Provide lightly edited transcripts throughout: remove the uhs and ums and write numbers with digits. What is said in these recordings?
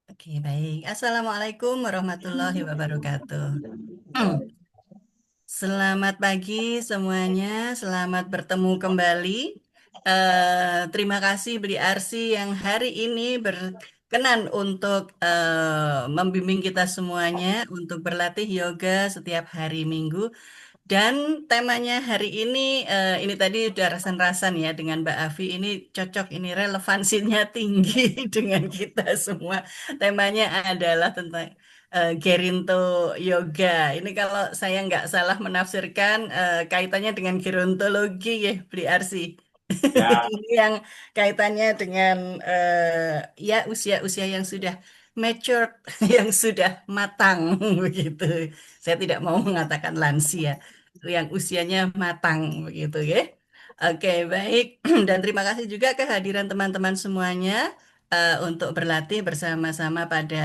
Oke, baik. Assalamualaikum warahmatullahi wabarakatuh. Hmm, Selamat pagi semuanya, selamat bertemu kembali. Terima kasih Beli Arsi yang hari ini berkenan untuk membimbing kita semuanya untuk berlatih yoga setiap hari Minggu. Dan temanya hari ini tadi udah rasan-rasan ya dengan Mbak Avi, ini cocok, ini relevansinya tinggi dengan kita semua. Temanya adalah tentang Gerinto Yoga. Ini kalau saya nggak salah menafsirkan kaitannya dengan gerontologi ya, Bri Arsi. Ya, Ini yang kaitannya dengan ya usia-usia yang sudah matured, yang sudah matang begitu. Saya tidak mau mengatakan lansia, yang usianya matang begitu ya. Oke, baik. Dan terima kasih juga kehadiran teman-teman semuanya untuk berlatih bersama-sama pada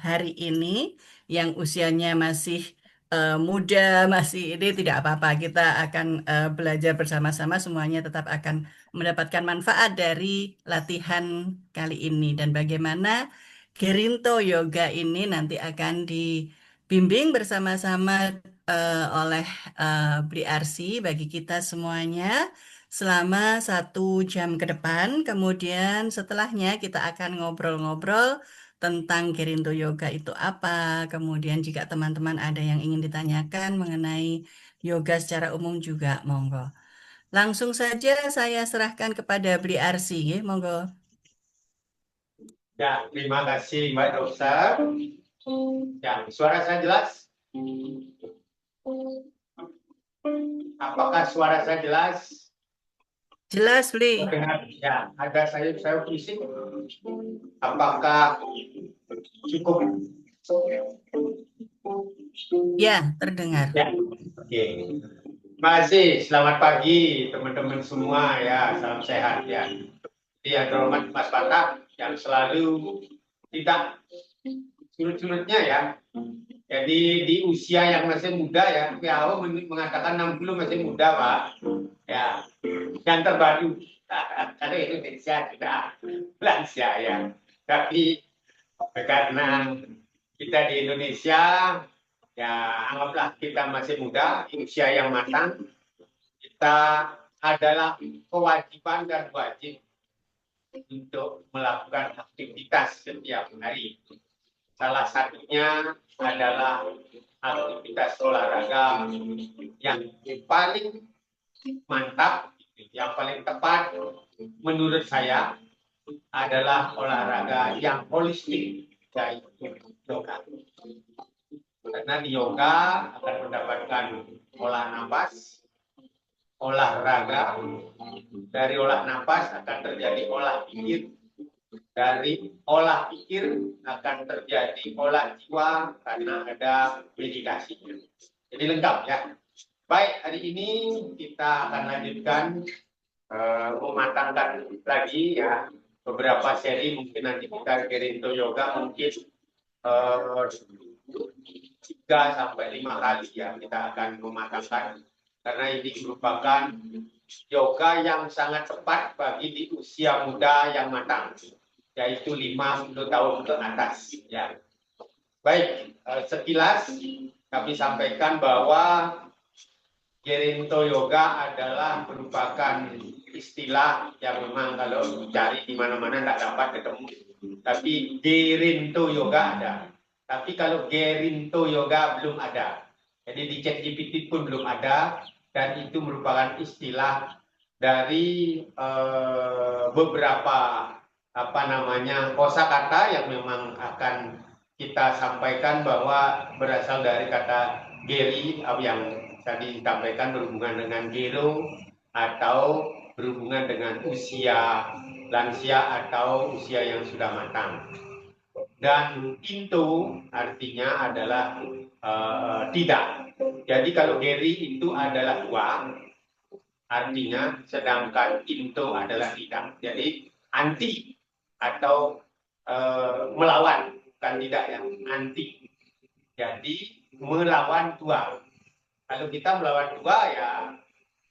hari ini yang usianya masih muda, masih ini tidak apa-apa. Kita akan belajar bersama-sama, semuanya tetap akan mendapatkan manfaat dari latihan kali ini dan bagaimana Gerinto Yoga ini nanti akan dibimbing bersama-sama oleh Bri Arsi bagi kita semuanya selama 1 jam ke depan. Kemudian setelahnya kita akan ngobrol-ngobrol tentang Gerinto Yoga itu apa. Kemudian jika teman-teman ada yang ingin ditanyakan mengenai yoga secara umum juga, monggo. Langsung saja saya serahkan kepada Bli Arsi, ya, monggo. ya, terima kasih Mbak Rosa. Ya, suara saya jelas? Apakah suara saya jelas? Jelas, Bli. Terdengar? Ya, ada saya pusing. Apakah cukup? Ya, terdengar. Ya, oke. Terima kasih. Selamat pagi teman-teman semua ya. Salam sehat ya. Yang terhormat Mas Fatah yang selalu tidak surut-surutnya ya. Jadi di usia yang masih muda ya, WHO mengatakan 60 masih muda Pak. Ya, yang terbaru. Karena Indonesia sudah lansia ya. Tapi karena kita di Indonesia ya anggaplah kita masih muda, usia yang matang, kita adalah kewajiban dan wajib untuk melakukan aktivitas setiap hari. Salah satunya adalah aktivitas olahraga yang paling mantap, yang paling tepat menurut saya adalah olahraga yang holistik, yaitu yoga. Karena di yoga akan mendapatkan olah nafas, olahraga, dari olah nafas akan terjadi olah pikir, dari olah pikir akan terjadi olah jiwa karena ada meditasi. Jadi lengkap ya. Baik, hari ini kita akan lanjutkan mematangkan lagi ya beberapa seri, mungkin nanti kita Gerinto Yoga mungkin 3 sampai 5 kali ya kita akan mematangkan, karena ini merupakan yoga yang sangat tepat bagi di usia muda yang matang, yaitu 50 tahun ke atas ya. Baik, sekilas kami sampaikan bahwa Gerinto Yoga adalah merupakan istilah yang memang kalau dicari di mana-mana tidak dapat ketemu. Tapi Gerinto Yoga ada. Tapi kalau Gerinto Yoga belum ada. Jadi di ChatGPT pun belum ada, dan itu merupakan istilah dari beberapa apa namanya kosakata yang memang akan kita sampaikan bahwa berasal dari kata Geri yang tadi disampaikan berhubungan dengan gero atau berhubungan dengan usia lansia atau usia yang sudah matang. Dan into artinya adalah tidak. Jadi kalau Geri itu adalah tua, artinya, sedangkan into adalah tidak. Jadi anti atau melawan, bukan tidak yang anti. Jadi melawan tua. Kalau kita melawan tua ya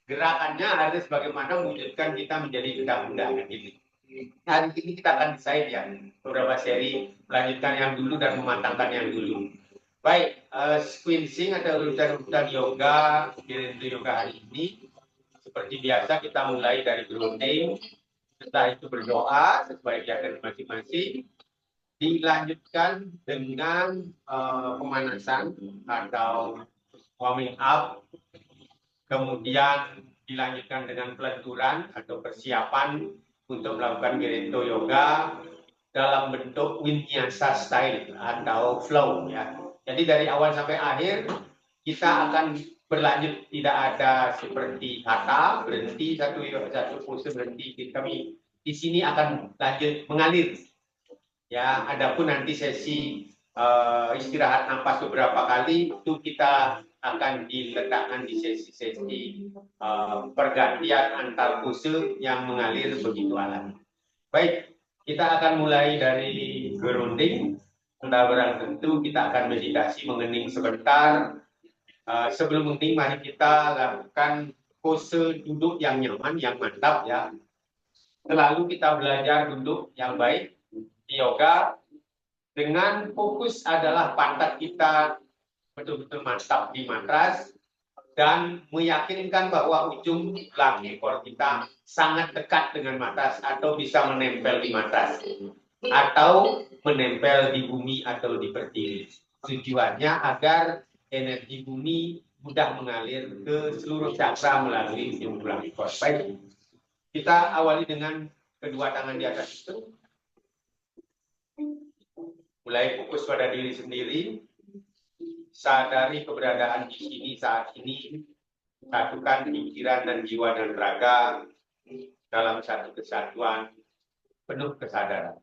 gerakannya harus bagaimana mewujudkan kita menjadi muda-muda gitu. Hari ini kita akan decide ya beberapa seri, melanjutkan yang dulu dan mematangkan yang dulu. Baik, sequencing atau urutan-urutan yoga, Gerendo Yoga hari ini, seperti biasa kita mulai dari grounding, setelah itu berdoa sesuai keadaan masing-masing, dilanjutkan dengan pemanasan atau warming up, kemudian dilanjutkan dengan pelenturan atau persiapan untuk melakukan Gerendo Yoga dalam bentuk Vinyasa style atau flow ya. Jadi dari awal sampai akhir kita akan berlanjut, tidak ada seperti kata berhenti satu pose berhenti. Kami di sini akan lanjut mengalir ya. Adapun nanti sesi istirahat nafas beberapa kali itu kita akan diletakkan di sesi-sesi pergantian antar pose yang mengalir begitu alami. Baik, kita akan mulai dari grounding. Barang tentu kita akan meditasi mengening sebentar. Sebelum mengening, mari kita lakukan pose duduk yang nyaman, yang mantap ya. Selalu kita belajar duduk yang baik di yoga dengan fokus adalah pantat kita betul-betul mantap di matras dan meyakinkan bahwa ujung tulang ekor kita sangat dekat dengan matras atau bisa menempel di matras atau menempel di bumi atau di berdiri. Tujuannya agar energi bumi mudah mengalir ke seluruh cakra melalui ujung tulang ekor. Baik, kita awali dengan kedua tangan di atas itu. Mulai fokus pada diri sendiri. Sadari keberadaan di sini saat ini. Satukan pikiran dan jiwa dan raga dalam satu kesatuan penuh kesadaran.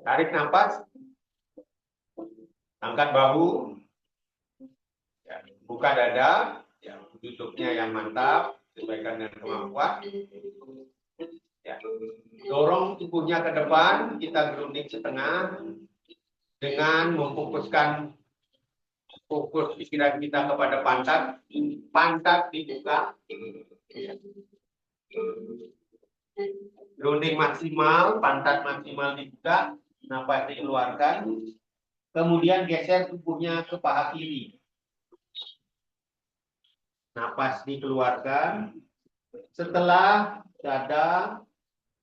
Tarik nafas, angkat bahu, ya, buka dada, ya, duduknya yang mantap, sesuaikan dengan kemampuan. Ya, dorong tubuhnya ke depan, kita grounding setengah dengan memfokuskan fokus pikiran kita kepada pantat, pantat dibuka. Grounding maksimal, pantat maksimal dibuka, nafas dikeluarkan, kemudian geser tubuhnya ke paha kiri. Nafas dikeluarkan, setelah dada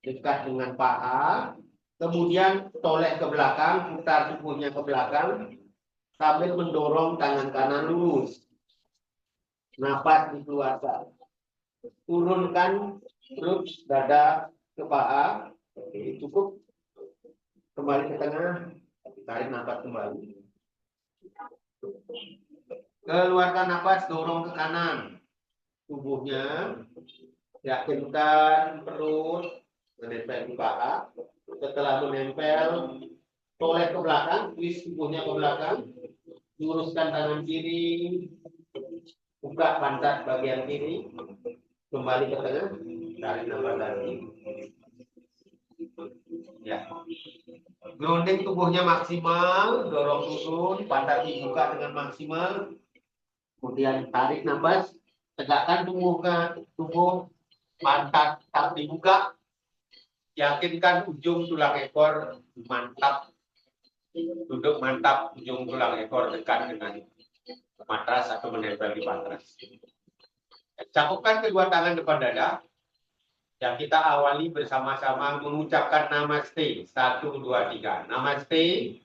dekat dengan paha, kemudian toleh ke belakang, putar tubuhnya ke belakang, sambil mendorong tangan kanan lurus. Nafas dikeluarkan. Turunkan terus dada ke paha. Oke, cukup. Kembali ke tengah, tarik nafas kembali. Keluarkan nafas, dorong ke kanan. Tubuhnya, yakinkan perut menempel di paha. Setelah menempel, toleh ke belakang, twist tubuhnya ke belakang. Luruskan tangan kiri, buka pantat bagian kiri, kembali ke tengah, tarik nafas lagi. Ya. Grounding tubuhnya maksimal, dorong turun, pantat dibuka dengan maksimal. Kemudian tarik nafas, tegakkan tubuh, pantat tak dibuka. Yakinkan ujung tulang ekor mantap, duduk mantap, ujung tulang ekor dekat dengan matras atau menempel di matras. Cakupkan kedua tangan depan dada. Yang kita awali bersama-sama mengucapkan namaste. 1, 2, 3. Namaste.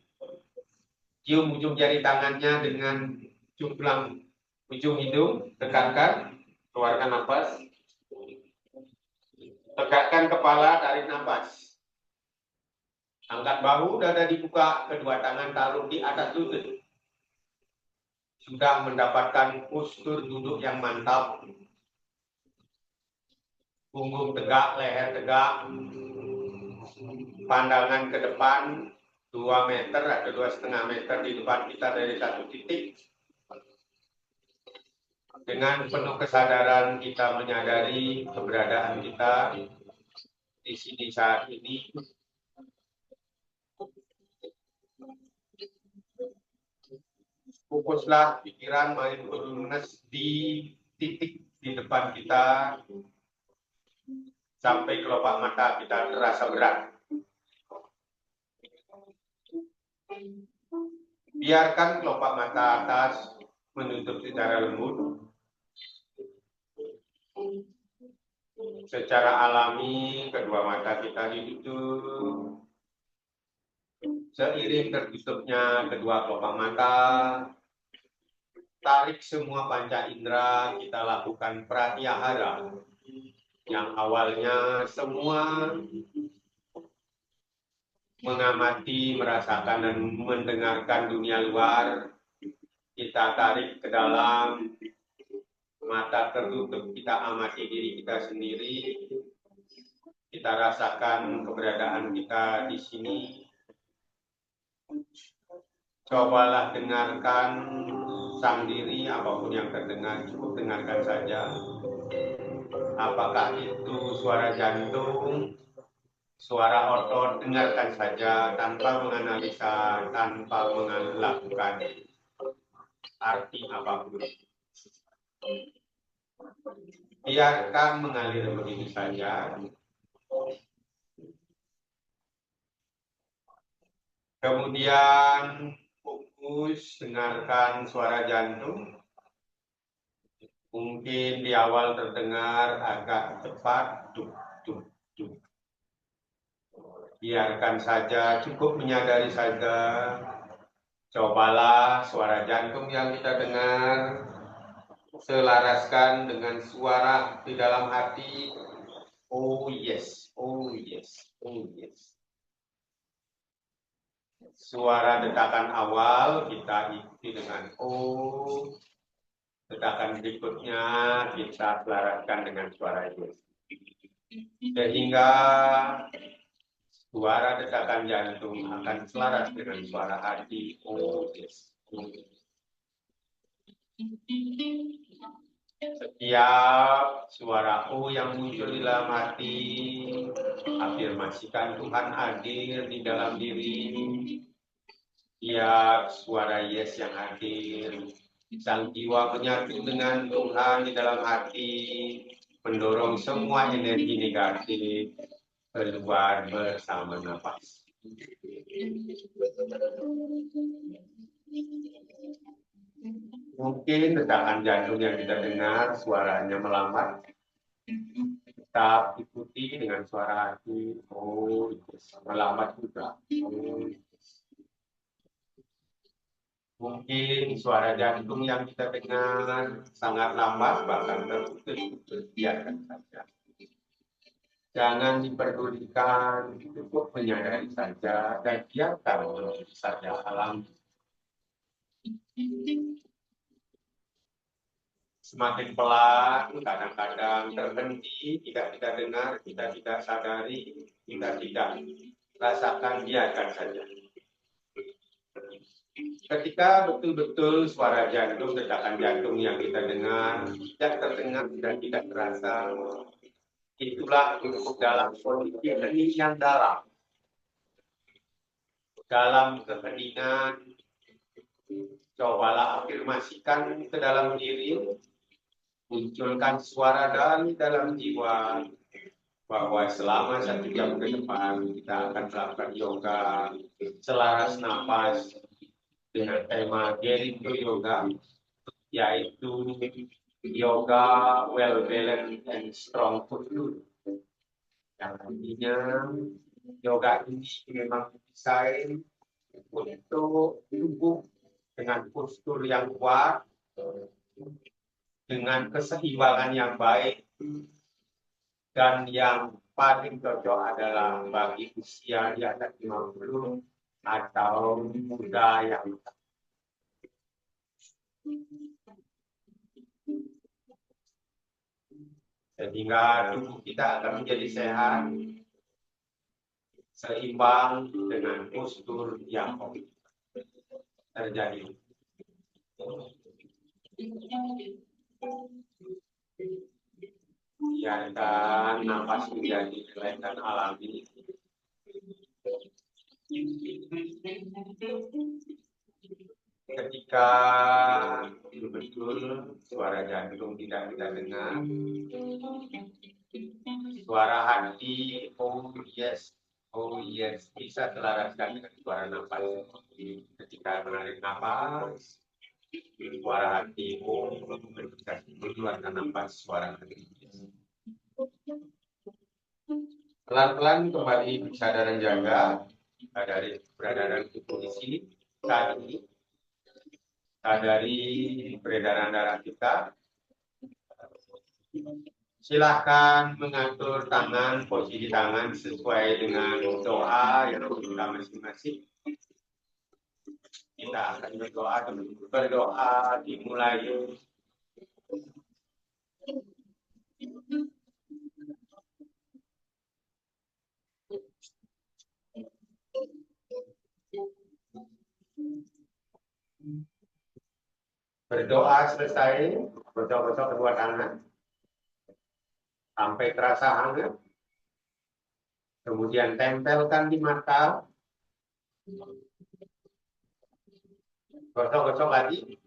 Cium ujung jari tangannya dengan ujung hidung. Tekankan. Keluarkan nafas. Tegakkan kepala, tarik nafas. Angkat bahu, dada dibuka. Kedua tangan taruh di atas lutut. Sudah mendapatkan postur duduk yang mantap. Punggung tegak, leher tegak, pandangan ke depan 2 meter atau 2,5 meter di depan kita dari satu titik. Dengan penuh kesadaran kita menyadari keberadaan kita di sini saat ini. Fokuslah pikiran mindfulness di titik di depan kita. sampai kelopak mata kita terasa berat. Biarkan kelopak mata atas menutup secara lembut. Secara alami, kedua mata kita ditutup. Seiring tertutupnya kedua kelopak mata, tarik semua panca indera, kita lakukan pratyahara. Yang awalnya semua mengamati, merasakan, dan mendengarkan dunia luar, kita tarik ke dalam, mata tertutup, kita amati diri kita sendiri, kita rasakan keberadaan kita di sini. Cobalah dengarkan sang diri, apapun yang terdengar, cukup dengarkan saja. Apakah itu suara jantung, suara otot, dengarkan saja tanpa menganalisa, tanpa melakukan arti apapun. Biarkan mengalir begitu saja. Kemudian fokus dengarkan suara jantung. Mungkin di awal terdengar agak cepat, duk, duk, duk. Biarkan saja, cukup menyadari saja. Cobalah suara jantung yang kita dengar selaraskan dengan suara di dalam hati. Oh yes, oh yes, oh yes. Suara detakan awal kita ikuti dengan oh. Detakan berikutnya kita selaraskan dengan suara yes. Sehingga suara detakan jantung akan selaras dengan suara hati. Oh yes, oh yes. Setiap suara O yang muncul di dalam hati, afirmasikan Tuhan hadir di dalam diri. Setiap suara yes yang hadir, sang jiwa menyatu dengan Tuhan di dalam hati, mendorong semua energi negatif keluar bersama nafas. Mungkin detakan jantung yang kita dengar suaranya melambat. Kita ikuti dengan suara hati. Oh, melambat juga. Oh. Mungkin suara jantung yang kita dengar sangat lambat, bahkan terputus-putus. Biarkan saja. Jangan diperdulikan, cukup menyadari saja dan biarkan saja alam. Semakin pelan, kadang-kadang terhenti, tidak kita dengar, kita tidak sadari, kita tidak rasakan, biarkan saja. Ketika betul-betul suara jantung, detakan jantung yang kita dengar, tidak terdengar dan tidak terasa, itulah untuk dalam kondisi hening yang dalam. Dalam keheningan, cobalah afirmasikan ke dalam diri, munculkan suara dari dalam jiwa bahwa selama 1 jam ke depan kita akan melakukan yoga selaras napas dengan tema Gerinto Yoga, yaitu yoga well balanced and strong posture. Yang artinya yoga ini memang didesain untuk tubuh dengan postur yang kuat, dengan keseimbangan yang baik, dan yang paling cocok adalah bagi usia di atas 50 atau muda yang sehingga tubuh kita akan menjadi sehat, seimbang dengan postur yang terjadi. Biarkan nafas menjadi kelihatan alami. Ketika betul-betul suara jantung tidak kita dengar, Suara hati, oh yes, oh yes, bisa selaraskan dengan suara nafas. Ketika menarik nafas, suara hati, oh, bisa mengeluarkan nafas suara hati. Pelan-pelan kembali kesadaran jaga dari keberadaan tubuh di sini saat ini. Sadari peredaran darah kita. Silahkan mengatur tangan, posisi tangan sesuai dengan doa yang kita masing-masing. Kita akan berdoa dimulai. Berdoa selesai, gosok-gosok kedua tangan sampai terasa hangat. Kemudian tempelkan di mata. Gosok-gosok lagi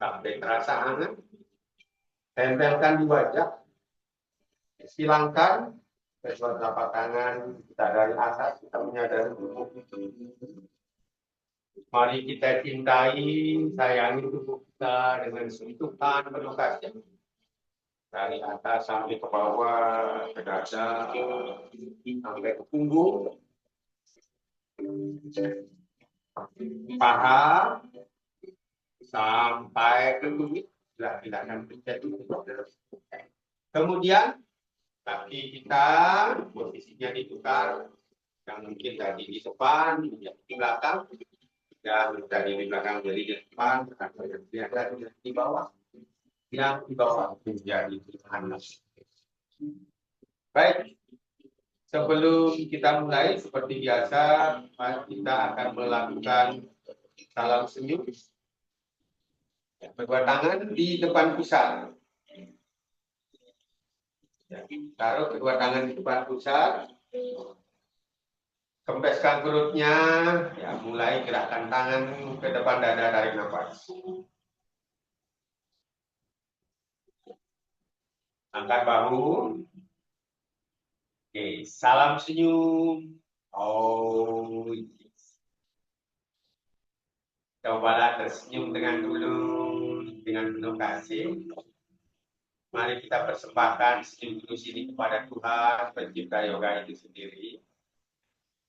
sampai terasa hangat. Tempelkan di wajah. Silangkan kedua telapak tangan kita dari atas, kita menyadari tubuh. Mari kita cintai, sayangi tubuh kita dengan sentuhan penuh kasih. Dari atas sampai ke bawah, ke dada, sampai ke punggung, paha, sampai ke tumit. Silakan pencet. Kemudian kaki kita posisinya ditukar, yang mungkin tadi di depan, menjadi di belakang, dan tadi di belakang jadi di depan, atau yang di bawah, yang di bawah menjadi di kanan. Baik, sebelum kita mulai seperti biasa, kita akan melakukan salam senyum. Kedua tangan di depan pusar. Taruh kedua tangan di depan pusar. Kempeskan perutnya, ya, mulai gerakkan tangan ke depan dada, tarik nafas. Angkat bahu. Oke, salam senyum. Oh, yes. Cobalah tersenyum dengan penuh kasih. Mari kita persembahkan senyum tulus ini kepada Tuhan, pencipta yoga itu sendiri.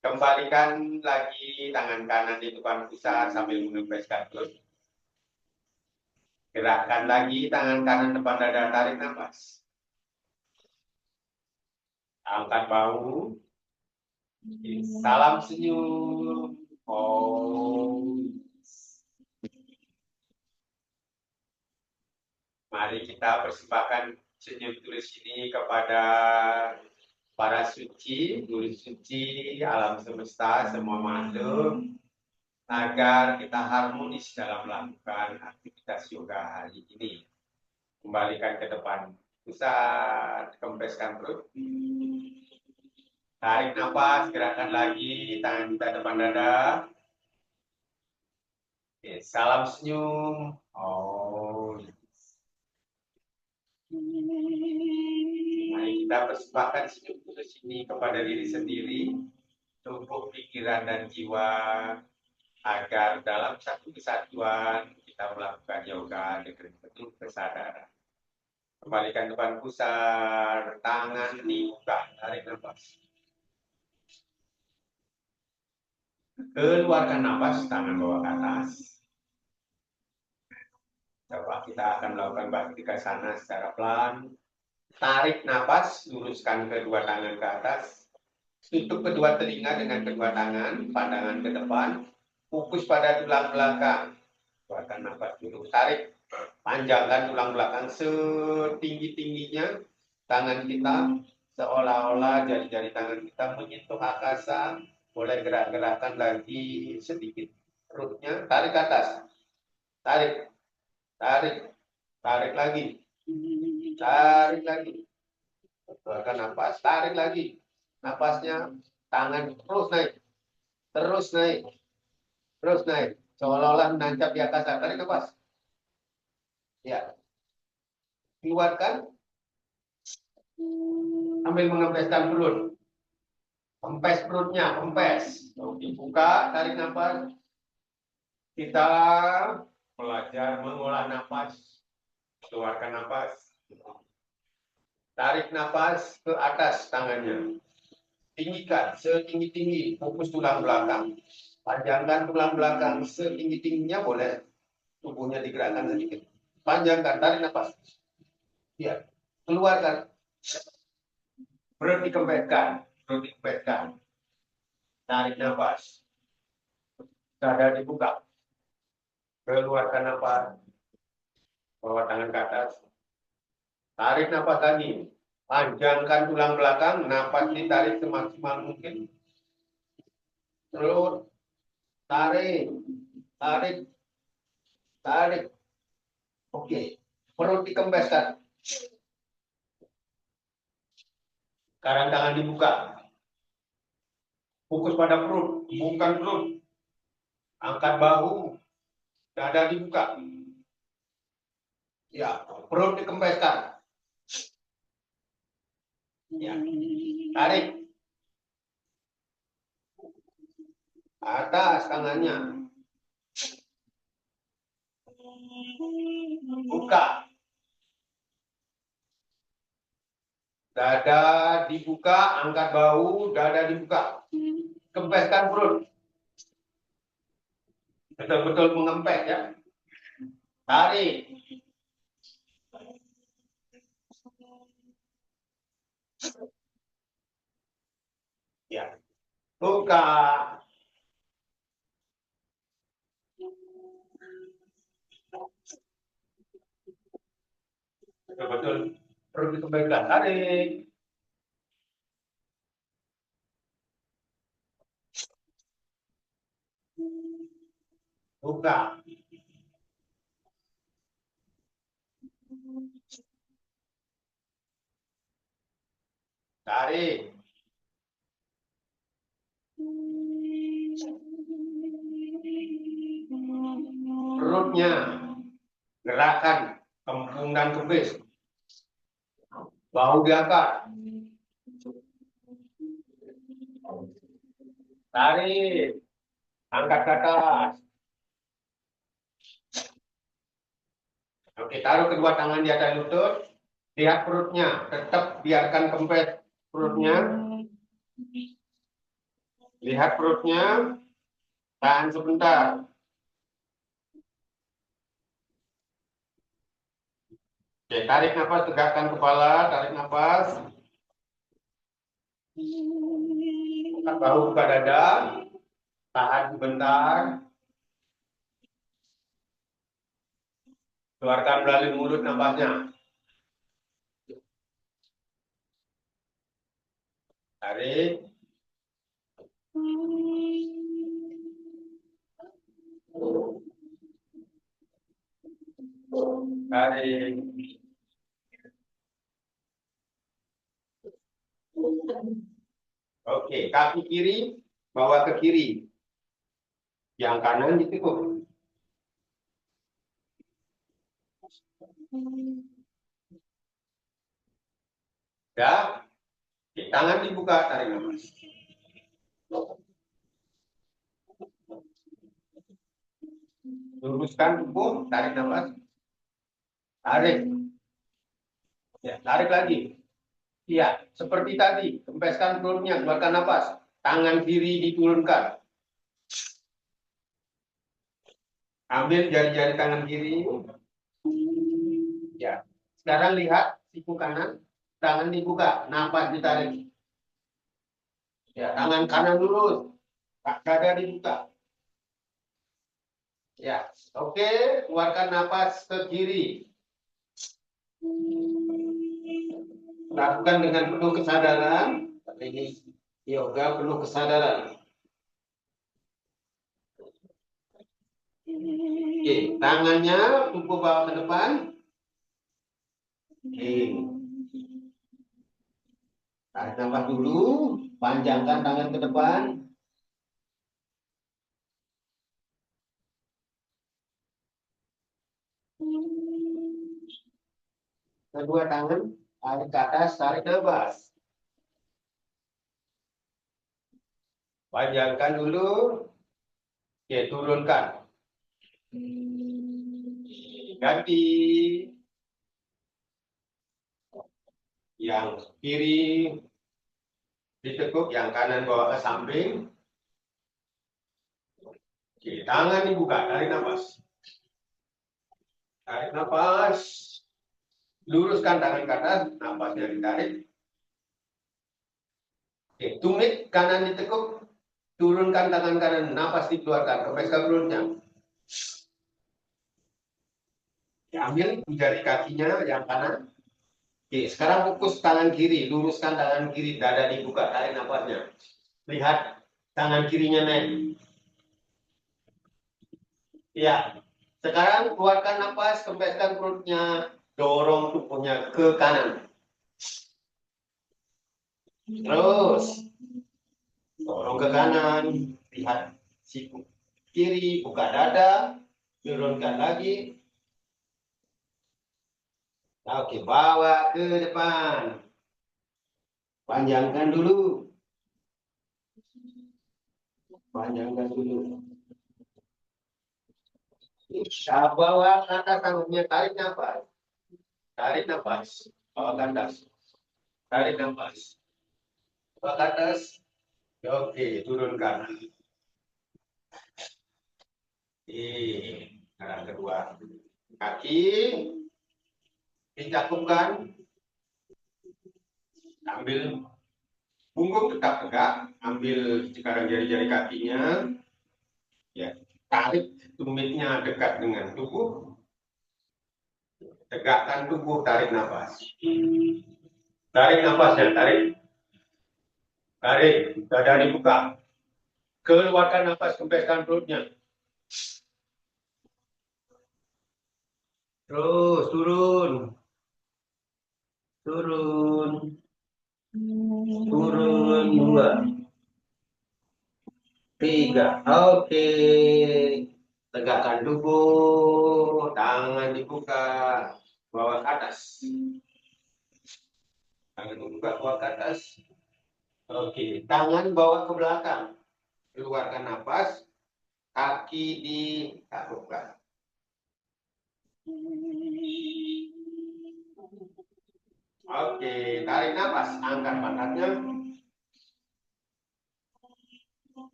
Kembalikan lagi tangan kanan di depan pusar sambil mengempeskan perut. Gerakkan lagi tangan kanan depan dada, tarik nafas. Angkat bahu. Salam senyum. Oh. Mari kita persembahkan senyum tulus ini kepada para suci, guru suci, alam semesta, semua makhluk, agar kita harmonis dalam melakukan aktivitas yoga hari ini. Kembalikan ke depan pusat, kempeskan perut. Tarik nafas, gerakan lagi, tangan kita depan dada. Oke, salam senyum. Oh. Mari kita persembahkan senyum tulus ini kepada diri sendiri, tubuh, pikiran, dan jiwa, agar dalam satu kesatuan kita melakukan yoga dengan penuh kesadaran. Kembalikan depan pusar, tangan dibuka, tarik nafas. Keluarkan nafas, tangan bawa ke atas. Coba kita akan melakukan Bhaktikasanana secara pelan. Tarik nafas, luruskan kedua tangan ke atas. Tutup kedua telinga dengan kedua tangan, pandangan ke depan. Fokus pada tulang belakang. Keluarkan nafas dulu. Tarik, panjangkan tulang belakang setinggi-tingginya. Tangan kita seolah-olah jari-jari tangan kita menyentuh akasa. Boleh gerak-gerakan lagi sedikit perutnya. Tarik ke atas. Tarik. Tarik, tarik lagi, tarik lagi, keluarkan nafas, tarik lagi, nafasnya, tangan terus naik, terus naik, terus naik, seolah-olah menancap di atas, tarik nafas, ya, keluarkan, sambil mengempeskan perut. Kempes perutnya, kempes. Dibuka, tarik nafas. Kita belajar mengolah nafas. Keluarkan nafas. Tarik nafas ke atas tangannya. Tinggikan setinggi-tinggi, fokus tulang belakang. Panjangkan tulang belakang setinggi-tingginya, boleh tubuhnya digerakkan sedikit. Panjangkan, tarik nafas. Ya, keluarkan. Perut dikempeskan, perut dikempeskan. Tarik nafas. Dada dibuka. Keluarkan nafas. Bawa tangan ke atas. Tarik nafas lagi. Panjangkan tulang belakang. Nafas ditarik semaksimal mungkin. Terus tarik. Tarik. Tarik. Oke. Perut dikempeskan. Sekarang tangan dibuka. Fokus pada perut. Bukan perut. Angkat bahu. Dada dibuka. Ya, perut dikempeskan. Ya, tarik. Atas tangannya. Buka. Dada dibuka, angkat bahu, dada dibuka. Kempeskan perut. Betul-betul mengempes ya. Tarik. Ya. Buka. Betul-betul perut dikempeskan. Tarik. Buka. Tarik. Perutnya. Gerakan. Kempung dan kempis. Bahu diangkat. Tarik. Angkat ke atas. Oke, taruh kedua tangan di atas lutut. Lihat perutnya. Tetap biarkan kempes perutnya. Lihat perutnya. Tahan sebentar. Oke, tarik nafas, tegakkan kepala. Tarik nafas. Angkat bahu, buka dada. Tahan sebentar. Keluarkan melalui mulut nafasnya. Tarik. Tarik. Oke, kaki kiri bawa ke kiri. Yang kanan ditekuk. Ya, tangan dibuka, tarik nafas. Luruskan tubuh, tarik nafas. Tarik. Ya, tarik lagi. Ya, seperti tadi, kempeskan perutnya, keluarkan nafas. Tangan kiri diturunkan. Ambil jari-jari tangan kiri. Ya. Sekarang lihat siku kanan, tangan dibuka, nafas ditarik. Ya, tangan kanan lurus, dada dibuka. Ya, oke, keluarkan nafas ke kiri. Lakukan dengan penuh kesadaran. Ini yoga penuh kesadaran. Oke, tangannya tubuh bawa ke depan. Oke. Tarik nafas dulu, panjangkan tangan ke depan. Kedua tangan tarik ke atas, tarik nafas. Panjangkan dulu. Oke, turunkan. Ganti. Yang kiri ditekuk, yang kanan bawa ke samping. Oke, tangan dibuka, tarik nafas. Tarik nafas. Luruskan tangan ke atas, nafasnya ditarik. Oke, tumit kanan ditekuk, turunkan tangan kanan, nafas dikeluarkan, kempes ke perutnya. Ambil jari kakinya yang kanan. Oke, sekarang fokus tangan kiri, luruskan tangan kiri, dada dibuka, tarik nafasnya. Lihat tangan kirinya naik. Ya, sekarang keluarkan nafas, kempeskan perutnya, dorong tubuhnya ke kanan. Terus dorong ke kanan, lihat siku kiri, buka dada, turunkan lagi. Oke, bawa ke depan. Panjangkan dulu. Panjangkan dulu. Kita bawa ke atas tangannya, tarik nafas. Tarik nafas. Bawa ke atas. Tarik nafas. Bawa ke atas. Oke, turunkan. Sekarang kedua. Kaki dicakupkan. Ambil punggung tetap tegak. Ambil sekarang jari-jari kakinya. Ya, tarik tumitnya dekat dengan tubuh. Tegakkan tubuh, tarik nafas. Tarik nafasnya, tarik. Tarik, dada dibuka. Keluarkan nafas, kempeskan perutnya. Terus, turun. Turun. Turun, 2. 3. Oke. Tegakkan tubuh, tangan dibuka. Bawa ke atas. Tangan dibuka, bawa ke atas. Oke, tangan bawa ke belakang. Keluarkan nafas, kaki ditaklukkan. Oke, tarik nafas, angkat pantatnya.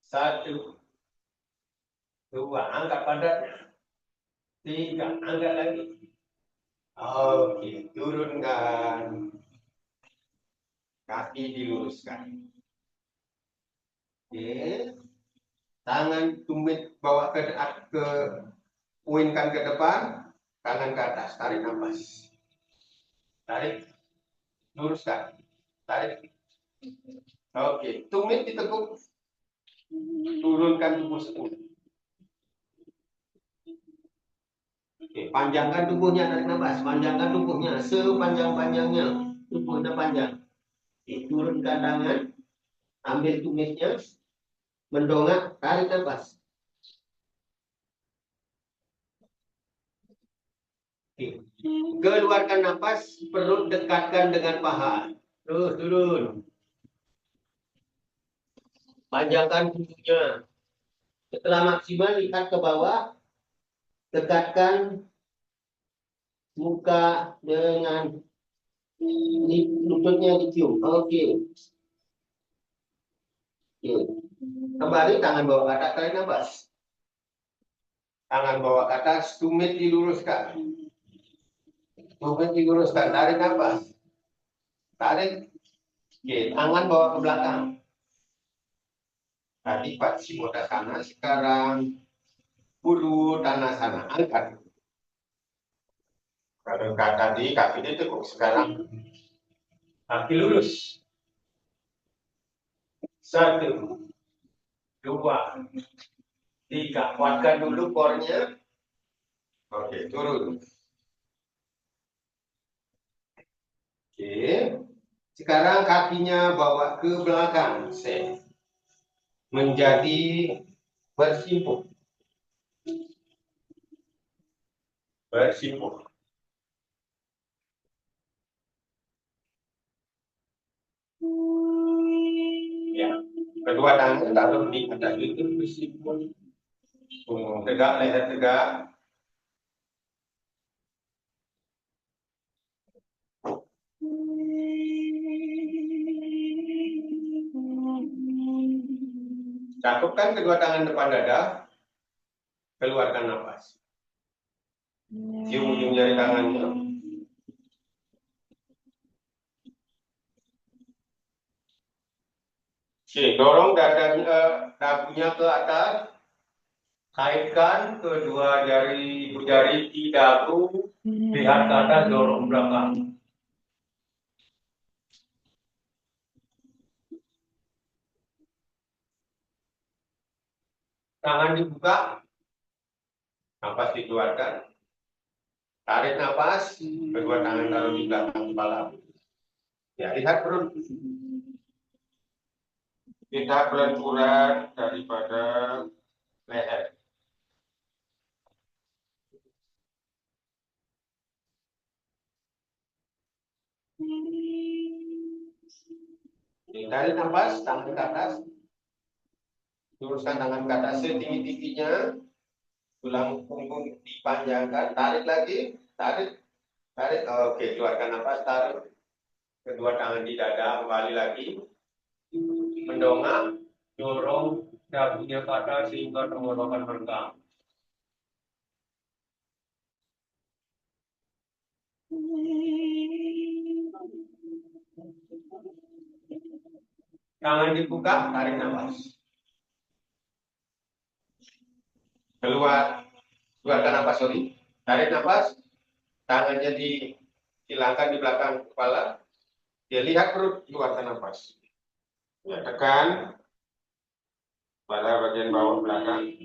Satu, 2, angkat pantatnya. 3, angkat lagi. Oke, turunkan. Kaki diluruskan. Oke, tangan tumit bawa ke puingkan ke depan, tangan ke atas, tarik nafas. Tarik, luruskan. Tarik. Oke, tumit ditekuk. Turunkan tubuh setengah. Oke, panjangkan tubuhnya, tarik nafas. Panjangkan tubuhnya sepanjang-panjangnya. Tubuhnya panjang. Oke, turunkan tangan. Ambil tumitnya. Mendongak, tarik nafas. Oke. Keluarkan nafas, perut dekatkan dengan paha. Terus turun. Panjangkan tubuhnya. Setelah maksimal, lihat ke bawah. Dekatkan muka dengan lututnya dicium. Oke. Oke. Kembali tangan bawa ke atas, tarik nafas. Tangan bawa ke atas, tumit diluruskan. Tumit diluruskan, tarik nafas. Tarik. Oke, tangan bawa ke belakang. Tadi Paschimottanasana, sekarang Ulutanasana. Angkat. Kalau tadi kaki ditekuk, sekarang kaki lurus. 1, 2, 3. Kuatkan dulu core-nya. Oke, turun. Oke. Sekarang kakinya bawa ke belakang. Set. Menjadi bersimpuk. Bersimpuk. Kedua tangan taruh di atas lutut, punggung tegak, leher tegak. Cakupkan kedua tangan depan dada, keluarkan nafas. Cium ujung jari tangannya. Oke, dorong dagunya ke atas, kaitkan kedua jari di dagu, lihat ke atas, dorong belakang. Tangan dibuka, nafas dikeluarkan. Tarik nafas, kedua tangan taruh di belakang kepala. Ya, lihat perut. Kita belenturan daripada leher. Tarik nafas, tangan ke atas. Luruskan tangan ke atas setinggi-tingginya. Tulang punggung dipanjangkan. Tarik lagi. Tarik. Tarik. Oke, keluarkan nafas. Tarik. Kedua tangan di dada. Kembali lagi. Mendongak. Dorong dagunya ke atas sehingga tenggorokan merenggang. Tangan dibuka. Tarik nafas. Keluarkan nafas, sorry. Tarik nafas, tangannya dihilangkan di belakang kepala. Dia lihat perut, keluarkan nafas. Ya, tekan pada bagian bawah belakang.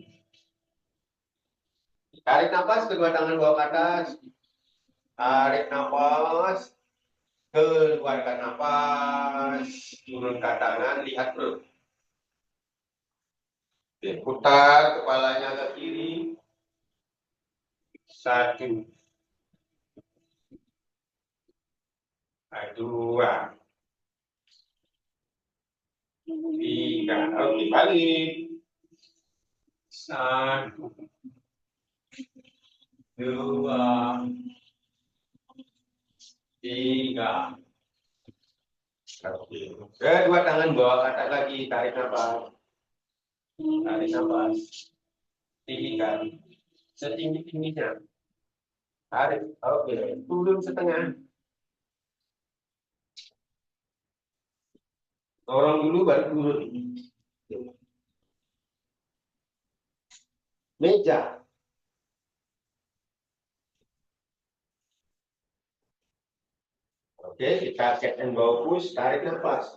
Tarik nafas, kedua tangan bawa ke atas. Tarik nafas, keluarkan nafas. Turunkan tangan, lihat perut. Putar kepalanya ke kiri. 1, 2, 3. Oke, balik. 1, 2, 3. Oke. Kedua tangan bawa ke atas lagi, tarik nafas. Tarik nafas. Tinggikan. Setinggi-tingginya. Tarik. Oke. Turun setengah. Dorong dulu baru turun. Meja. Oke, kita cat and bow push, tarik nafas.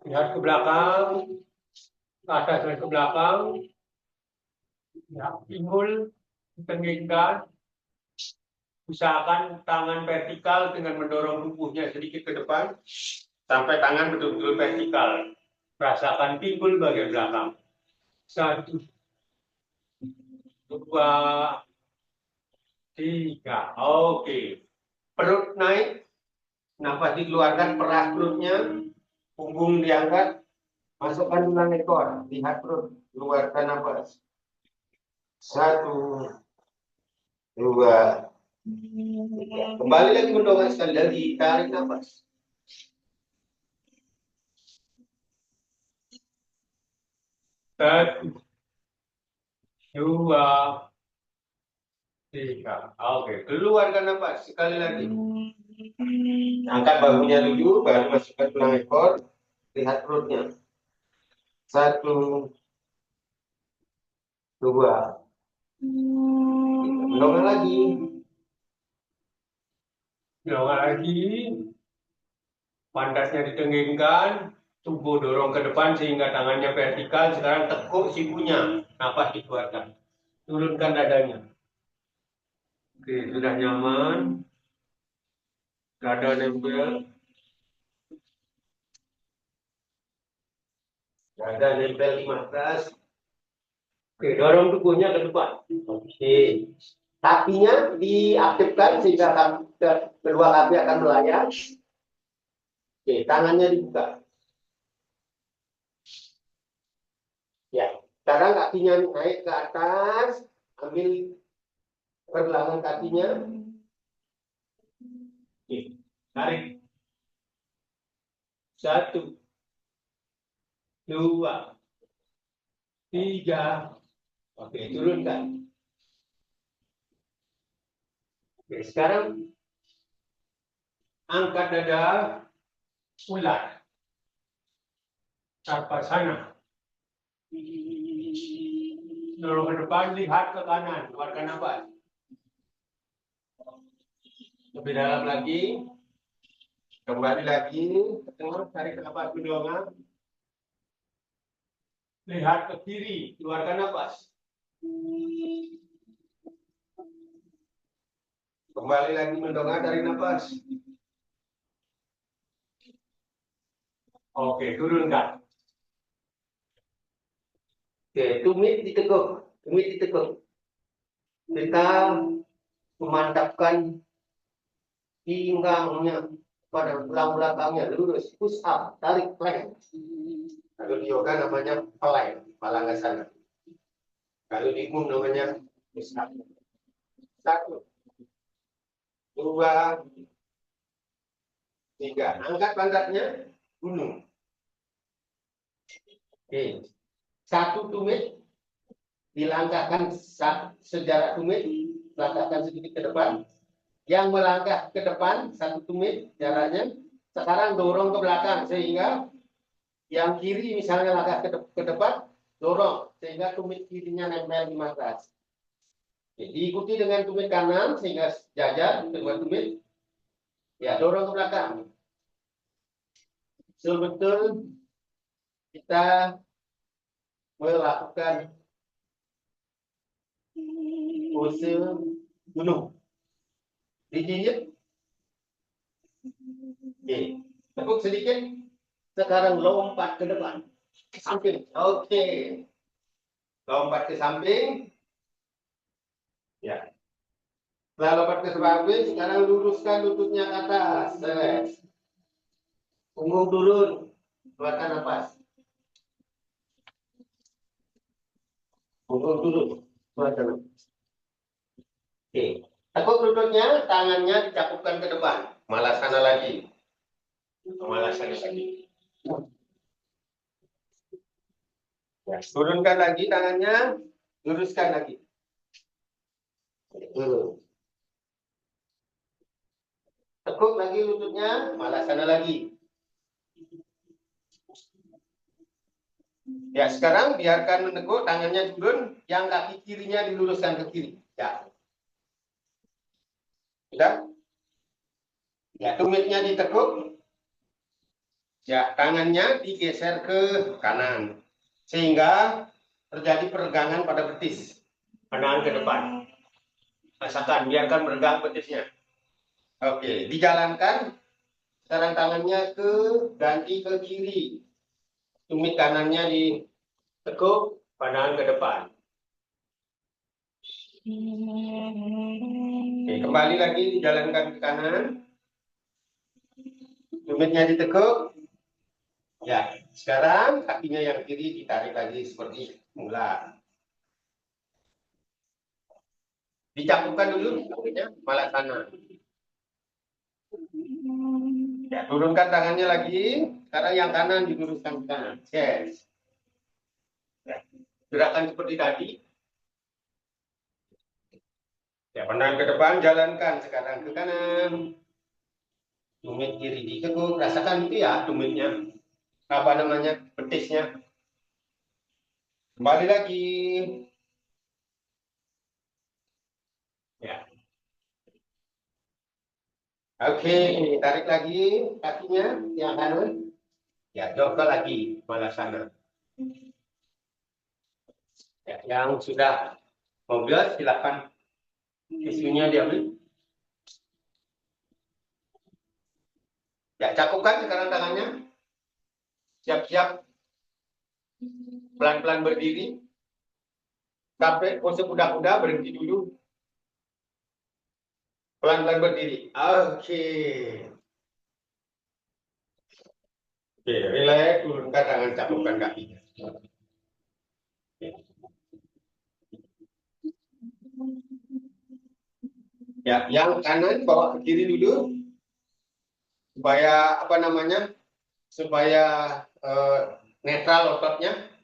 Lihat ke belakang, ke atas dan ke belakang. Ya, pinggul, tenggingkan. Usahakan tangan vertikal dengan mendorong tubuhnya sedikit ke depan. Sampai tangan betul-betul vertikal. Rasakan pinggul bagian belakang. 1, 2, 3. Oke. Perut naik. Nafas dikeluarkan, peras perutnya. Punggung diangkat. Masukkan tulang ekor. Lihat perut. Keluarkan nafas. 1, 2, 3. Kembali lagi mendongak sekali lagi. Tarik nafas. 1, 2, 3. Oke, keluarkan nafas sekali lagi. Angkat bahunya dulu, baru masukkan tulang ekor. Lihat perutnya. 1, 2. Mendongak lagi. Mendongak lagi. Pantasnya ditenggingkan. Tubuh dorong ke depan sehingga tangannya vertikal. Sekarang tekuk sikunya. Nafas dikeluarkan. Turunkan dadanya. Oke, sudah nyaman. Dada nempel. Dada nempel di matras. Oke, dorong tubuhnya ke depan. Oke. Kakinya diaktifkan sehingga kedua kaki akan melayang. Oke, tangannya dibuka. Sekarang kakinya naik ke atas, ambil pergelangan kakinya. Oke, tarik. 1, 2, 3. Oke, turunkan. Oke, sekarang angkat dada, ular. Sarpasana. Dorong ke depan, lihat ke kanan, keluarkan nafas. Lebih dalam lagi. Kembali lagi, ke tengah, tarik nafas pendongan. Lihat ke kiri, keluarkan nafas. Kembali lagi mendongak, tarik nafas. Oke, turunkan. Oke, tumit ditekuk. Tumit ditekuk. Kita memantapkan pinggangnya pada tulang belakangnya lurus, push up, tarik plank. Kalau di yoga namanya plank, palangasana. Kalau di umum namanya push up. 1, 2, 3. Angkat pantatnya, gunung. Oke. 1 tumit, dilangkahkan sejarak tumit, langkahkan sedikit ke depan. Yang melangkah ke depan 1 tumit jaraknya, sekarang dorong ke belakang sehingga yang kiri misalnya langkah ke depan, dorong sehingga tumit kirinya nempel di matras. Diikuti dengan tumit kanan sehingga jajar kedua tumit. Ya, dorong ke belakang. Betul kita melakukan pose gunung. Dijinjit. Oke. Tekuk sedikit. Sekarang lompat ke depan. Samping. Oke. Lompat ke samping. Ya. Setelah lompat ke samping, sekarang luruskan lututnya ke atas. Punggung turun. Keluarkan nafas. Punggung turun. Keluarkan nafas. Oke. Tekuk lututnya, tangannya dicakupkan ke depan. Malasana lagi. Malasana lagi. Ya, turunkan lagi tangannya, luruskan lagi. Tekuk lagi lututnya, malasana lagi. Ya, sekarang biarkan meneguk, tangannya turun, yang kaki kirinya diluruskan ke kiri. Ya. Sudah? Ya, tumitnya ditekuk. Ya, tangannya digeser ke kanan. Sehingga terjadi peregangan pada betis. Pandangan ke depan. Rasakan, biarkan meregang betisnya. Oke, dijalankan. Sekarang tangannya ganti ke kiri. Tumit kanannya ditekuk, pandangan ke depan. Oke, kembali lagi dijalankan ke kanan. Tumitnya ditekuk. Ya, sekarang kakinya yang kiri ditarik lagi seperti semula. Dicakupkan dulu kakinya malah kanan. Ya, turunkan tangannya lagi. Sekarang yang kanan diluruskan ke kanan. Yes. Ya, gerakan seperti tadi. Ya, pandang ke depan, jalankan sekarang ke kanan. Tumit kiri ditekuk, rasakan itu ya tumitnya. Apa namanya? Betisnya. Kembali lagi. Ya. Oke, tarik lagi kakinya yang kanan. Ya, coba lagi malasana. Ya, yang sudah mobil silakan isunya diambil. Ya, cakupkan sekarang tangannya. Siap-siap pelan-pelan berdiri. Sampai pose kuda-kuda, berhenti dulu. Pelan-pelan berdiri. Oke. Oke, relax, turunkan tangan, cakupkan kakinya. Oke. Ya, yang kanan bawa ke kiri dulu supaya apa namanya? Supaya netral ototnya.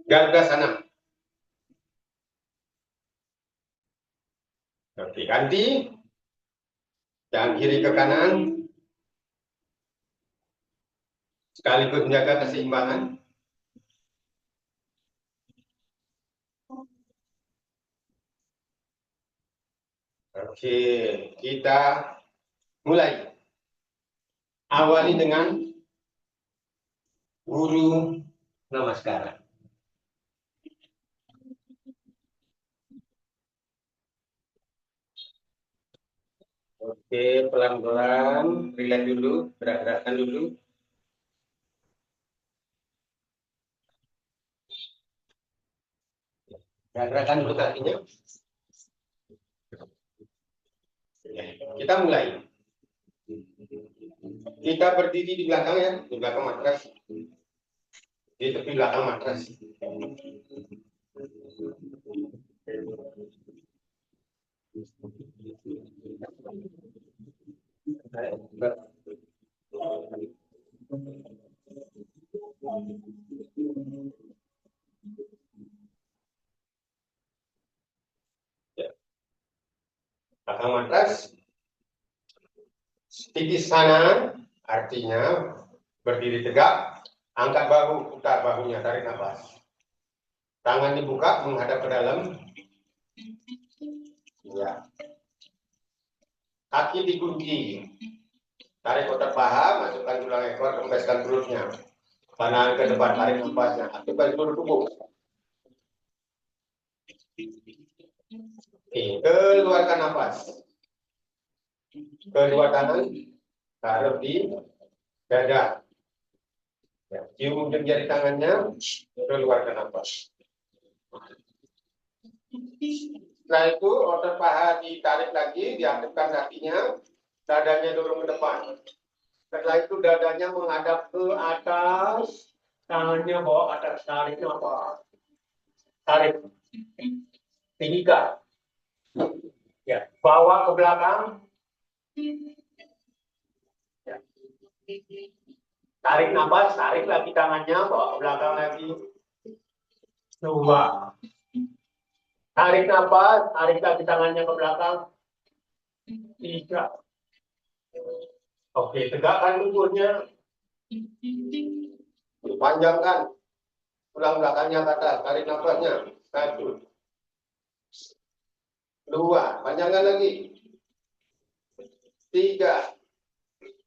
Garuda sana. Oke, ganti. Dan kiri ke kanan. Sekaligus menjaga keseimbangan. Oke, kita mulai. Awali dengan guru namaskara. Oke, pelan-pelan, relax dulu, gerak-gerakan dulu. Gerak-gerakan dulu kakinya. Kita mulai. Kita berdiri di belakang ya, di belakang matras. Di tepi belakang matras. Belakang matras. Tipis sana, artinya berdiri tegak, angkat bahu, putar bahunya, tarik nafas. Tangan dibuka menghadap ke dalam. Ya. Kaki dikunci. Tarik otot paha, masukkan tulang ekor, kempeskan perutnya. Panah ke depan, tarik nafasnya. Aktifkan seluruh tubuh. Keluarkan nafas. Kedua tangan taruh di dada. Ya, cium ujung jari tangannya, keluarkan nafas. Setelah itu otot paha ditarik lagi, diaktifkan kakinya, dadanya dorong ke depan. Setelah itu dadanya menghadap ke atas, tangannya bawa ke atas, tarik nafas. Tarik. Tinggikan. Ya, bawa ke belakang. Ya. Tarik nafas, tarik lagi tangannya, bawa ke belakang lagi. 2. Tarik nafas, tarik lagi tangannya ke belakang. 3. Oke, tegakkan tubuhnya. Panjangkan tulang belakangnya ke atas, tarik nafasnya. 1. 2, panjangkan lagi. 3.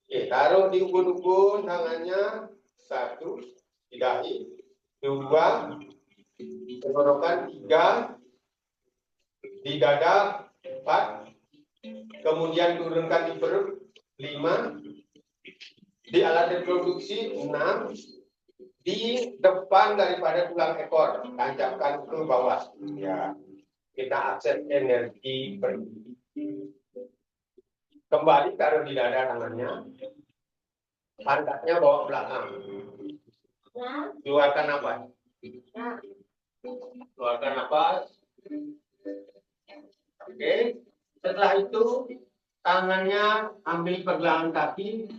Oke, taruh di ubun-ubun tangannya. 1, di dahi. 2, tenggorokan. 3, di dada. 4, kemudian turunkan di perut. 5, di alat reproduksi. 6, di depan daripada tulang ekor, tancapkan ke bawah. Ya, kita akses energi perut. Kembali taruh di dada tangannya. Pantatnya bawa belakang. Keluarkan nafas. Keluarkan nafas. Oke. Setelah itu tangannya ambil pergelangan kaki,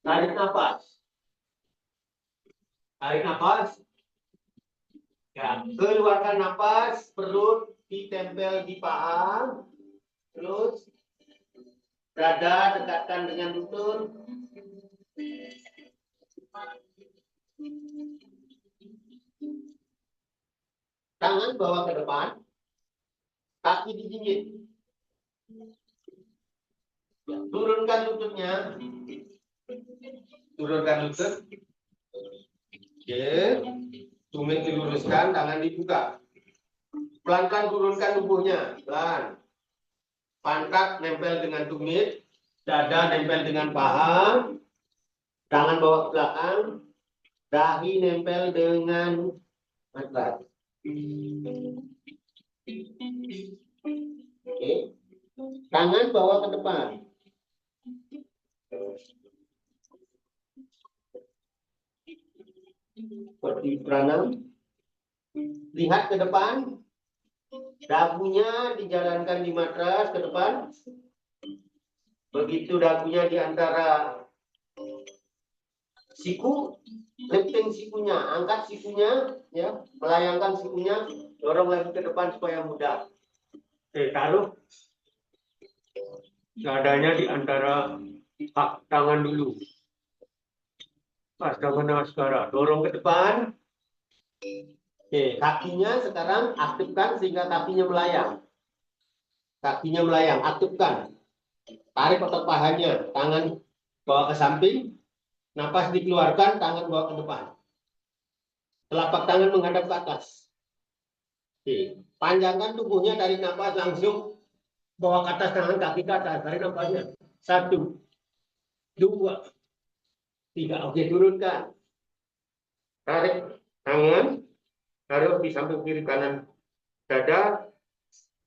tarik nafas. Tarik nafas. Ya, keluarkan nafas, perut ditempel di paha. Terus dada dekatkan dengan lutut. Tangan bawa ke depan, kaki digigit. Turunkan lututnya. Turunkan lutut. Oke. Tumit diluruskan, tangan dibuka. Pelan-pelan turunkan tubuhnya. Pelan. Pantat nempel dengan tumit. Dada nempel dengan paha. Tangan bawa ke belakang. Dahi nempel dengan matras. Oke. Tangan bawa ke depan. Seperti pranam. Lihat ke depan. Dagunya dijalankan di matras ke depan. Begitu dagunya di antara siku, lifting sikunya, angkat sikunya, ya, melayangkan sikunya, dorong lagi ke depan supaya mudah. Oke, taruh dadanya di antara tangan dulu. Astamana sekarang, dorong ke depan. Oke, kakinya sekarang aktifkan sehingga kakinya melayang. Kakinya melayang, aktifkan. Tarik otot pahanya, tangan bawa ke samping, napas dikeluarkan, tangan bawa ke depan. Telapak tangan menghadap ke atas. Oke, panjangkan tubuhnya dari napas langsung bawa ke atas, tangan kaki ke atas, tarik napasnya. 1, 2, 3. Oke, turunkan. Tarik tangan, taruh di samping kiri kanan dada,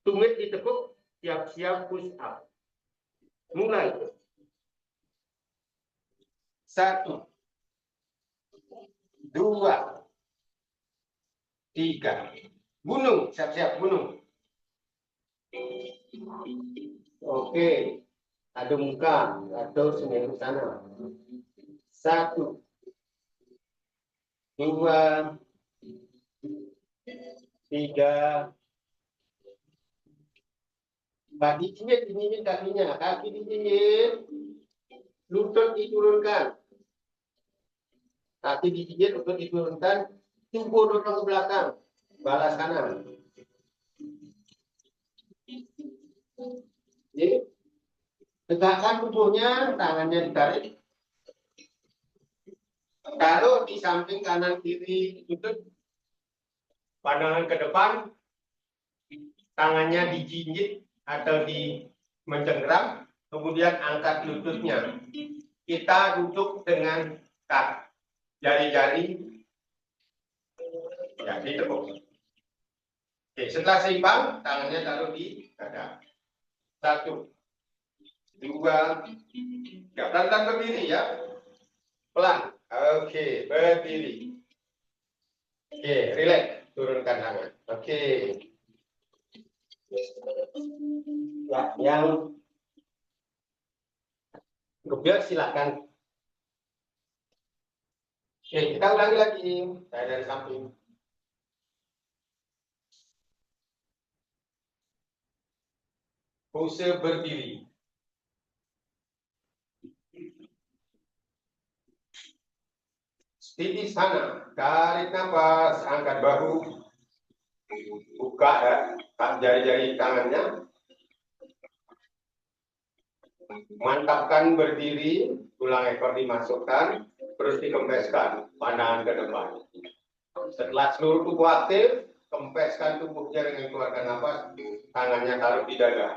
tumit ditekuk, siap-siap push up. Mulai. 1, 2, 3. Gunung, siap-siap gunung. Oke, adu muka atau senyum sana. 1, 2, 3. Kaki dingin kakinya, kaki dingin, lutut diturunkan. Kaki digigit, lutut diturunkan, tubuh dorong ke belakang, balas kanan. Jadi, tegakkan tubuhnya, tangannya ditarik. Taruh di samping kanan kiri lutut, pandangan ke depan, tangannya dijinjit atau di mencengkram, kemudian angkat lututnya. Kita duduk dengan jari-jari ya ditekuk. Oke, setelah seimbang, tangannya taruh di dada. 1, 2, 3. Pelan-pelan berdiri ya. Pelan. Oke, berdiri. Oke, relax. Turunkan tangan. Oke. Ya, yang gebiar silakan. Oke, kita ulangi lagi. Saya dari samping. Pose berdiri. Di sana, tarik nafas, angkat bahu, buka ya, jari-jari tangannya, mantapkan berdiri, tulang ekor dimasukkan, terus dikempeskan, pandangan ke depan. Setelah seluruh tubuh aktif, kempeskan tubuhnya dengan keluarkan nafas, tangannya taruh di dada.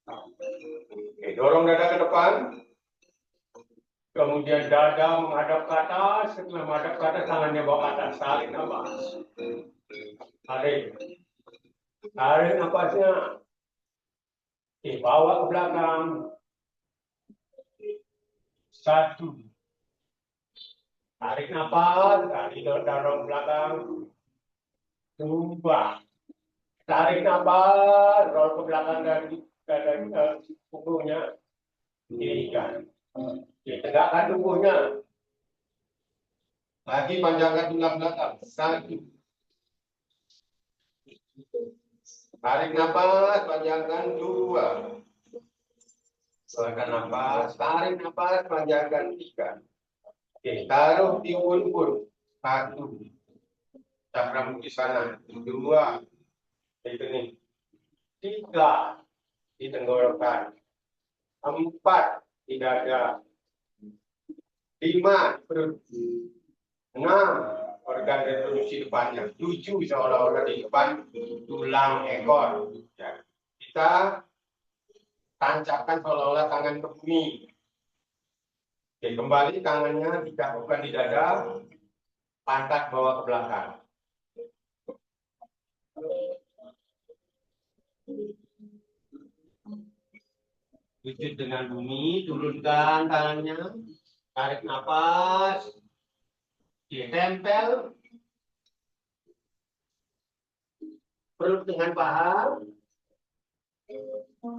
Oke, dorong dada ke depan, kemudian dada menghadap ke atas, setelah menghadap ke atas, tangannya bawa ke atas, tarik nafas. Tarik nafasnya, dibawa ke belakang. 1, tarik nafas, dorong belakang. 2, tarik nafas, dorong ke belakang dari punggungnya. 3, tegakkan tubuhnya. Lagi panjangkan tulang belakang. 1, tarik nafas, panjangkan. 2, keluarkan nafas, tarik nafas, panjangkan. 3. Oke, taruh di unggun. 1, cakram di sana. 2, itu nih. 3, di tenggorokan. 4, di dada. 5, perut. 6, organ reproduksi depannya. 7, seolah-olah di depan tulang ekor. Ya. Kita tancapkan seolah-olah tangan ke bumi. Oke, kembali tangannya dicapkan di dada, pantat bawa ke belakang. Sujud dengan bumi, turunkan tangannya, tarik nafas, ditempel, Perut dengan paha,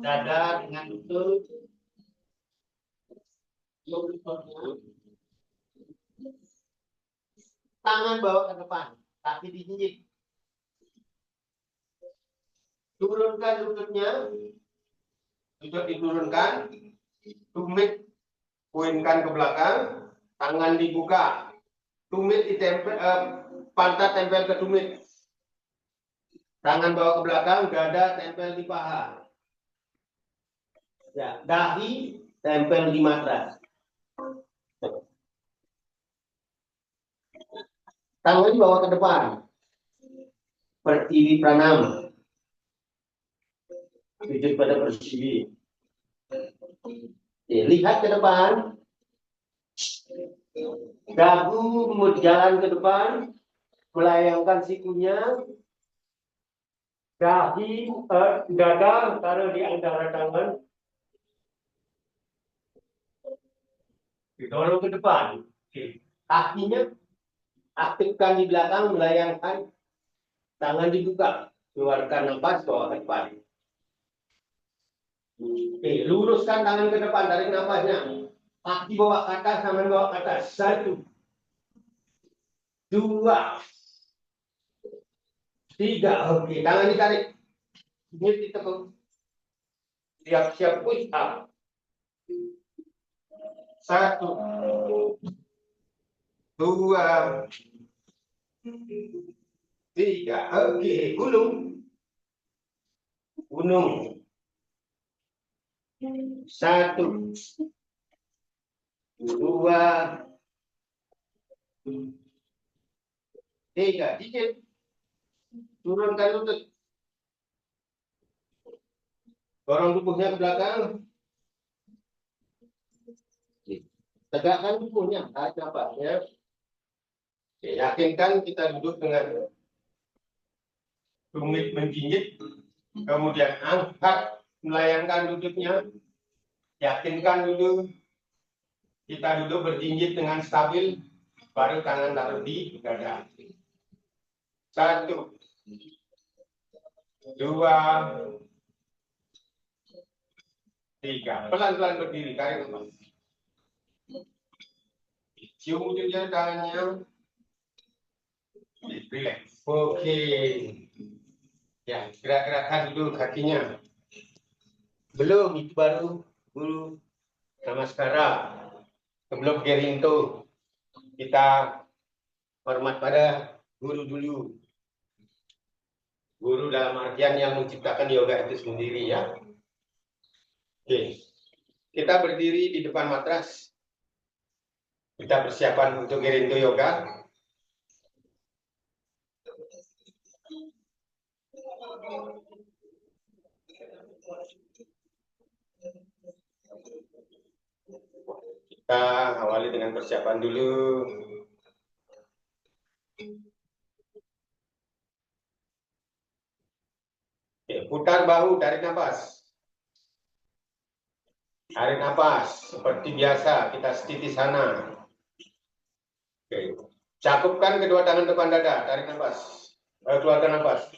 dada dengan lutut, tangan bawa ke depan, kaki dijinjit. Turunkan lututnya, lutut diturunkan, tumit poinkan ke belakang, tangan dibuka, tumit ditempel, pantat tempel ke tumit, tangan bawa ke belakang, dada tempel di paha, ya, dahi tempel di matras, tangan bawa ke depan, pertiwi pranama, sujud pada persiwi. Lihat ke depan, dagu jalan ke depan, melayangkan sikunya, dahi, dada taruh di antara tangan, didorong ke depan. Kakinya aktifkan di belakang, melayangkan, tangan dibuka, keluarkan nafas, bawa ke depan. Luruskan tangan ke depan, tarik nafasnya. Kaki bawa ke atas, tangan bawa ke atas. 1, 2, 3. Oke, tangan ditarik. Ini ditekuk. Siap-siap push up. 1, 2, 3. Oke, gunung. Gunung. 1, 2, 3. Dikit. Turunkan lutut. Dorong tubuhnya ke belakang. Tegakkan tubuhnya, tarik nafasnya. Yakinkan kita duduk dengan tumit menjinjit, kemudian angkat, melayangkan lututnya. Yakinkan dulu kita duduk berjinjit dengan stabil, baru tangan taruh di dada. 1, 2, 3. Pelan-pelan berdiri, tarik nafas. Cium ujungnya tangannya. Relax. Oke. Ya, gerak-gerakkan dulu kakinya. Belum, itu baru guru namaskara. Sebelum gerinto, kita hormat pada guru dulu. Guru dalam artian yang menciptakan yoga itu sendiri, ya. Oke. Kita berdiri di depan matras. Kita persiapan untuk gerinto yoga. Kita awali dengan persiapan dulu. Oke, putar bahu, tarik nafas. Tarik nafas seperti biasa, kita setiti sana. Oke. Cakupkan kedua tangan depan dada, tarik nafas. Keluarkan nafas.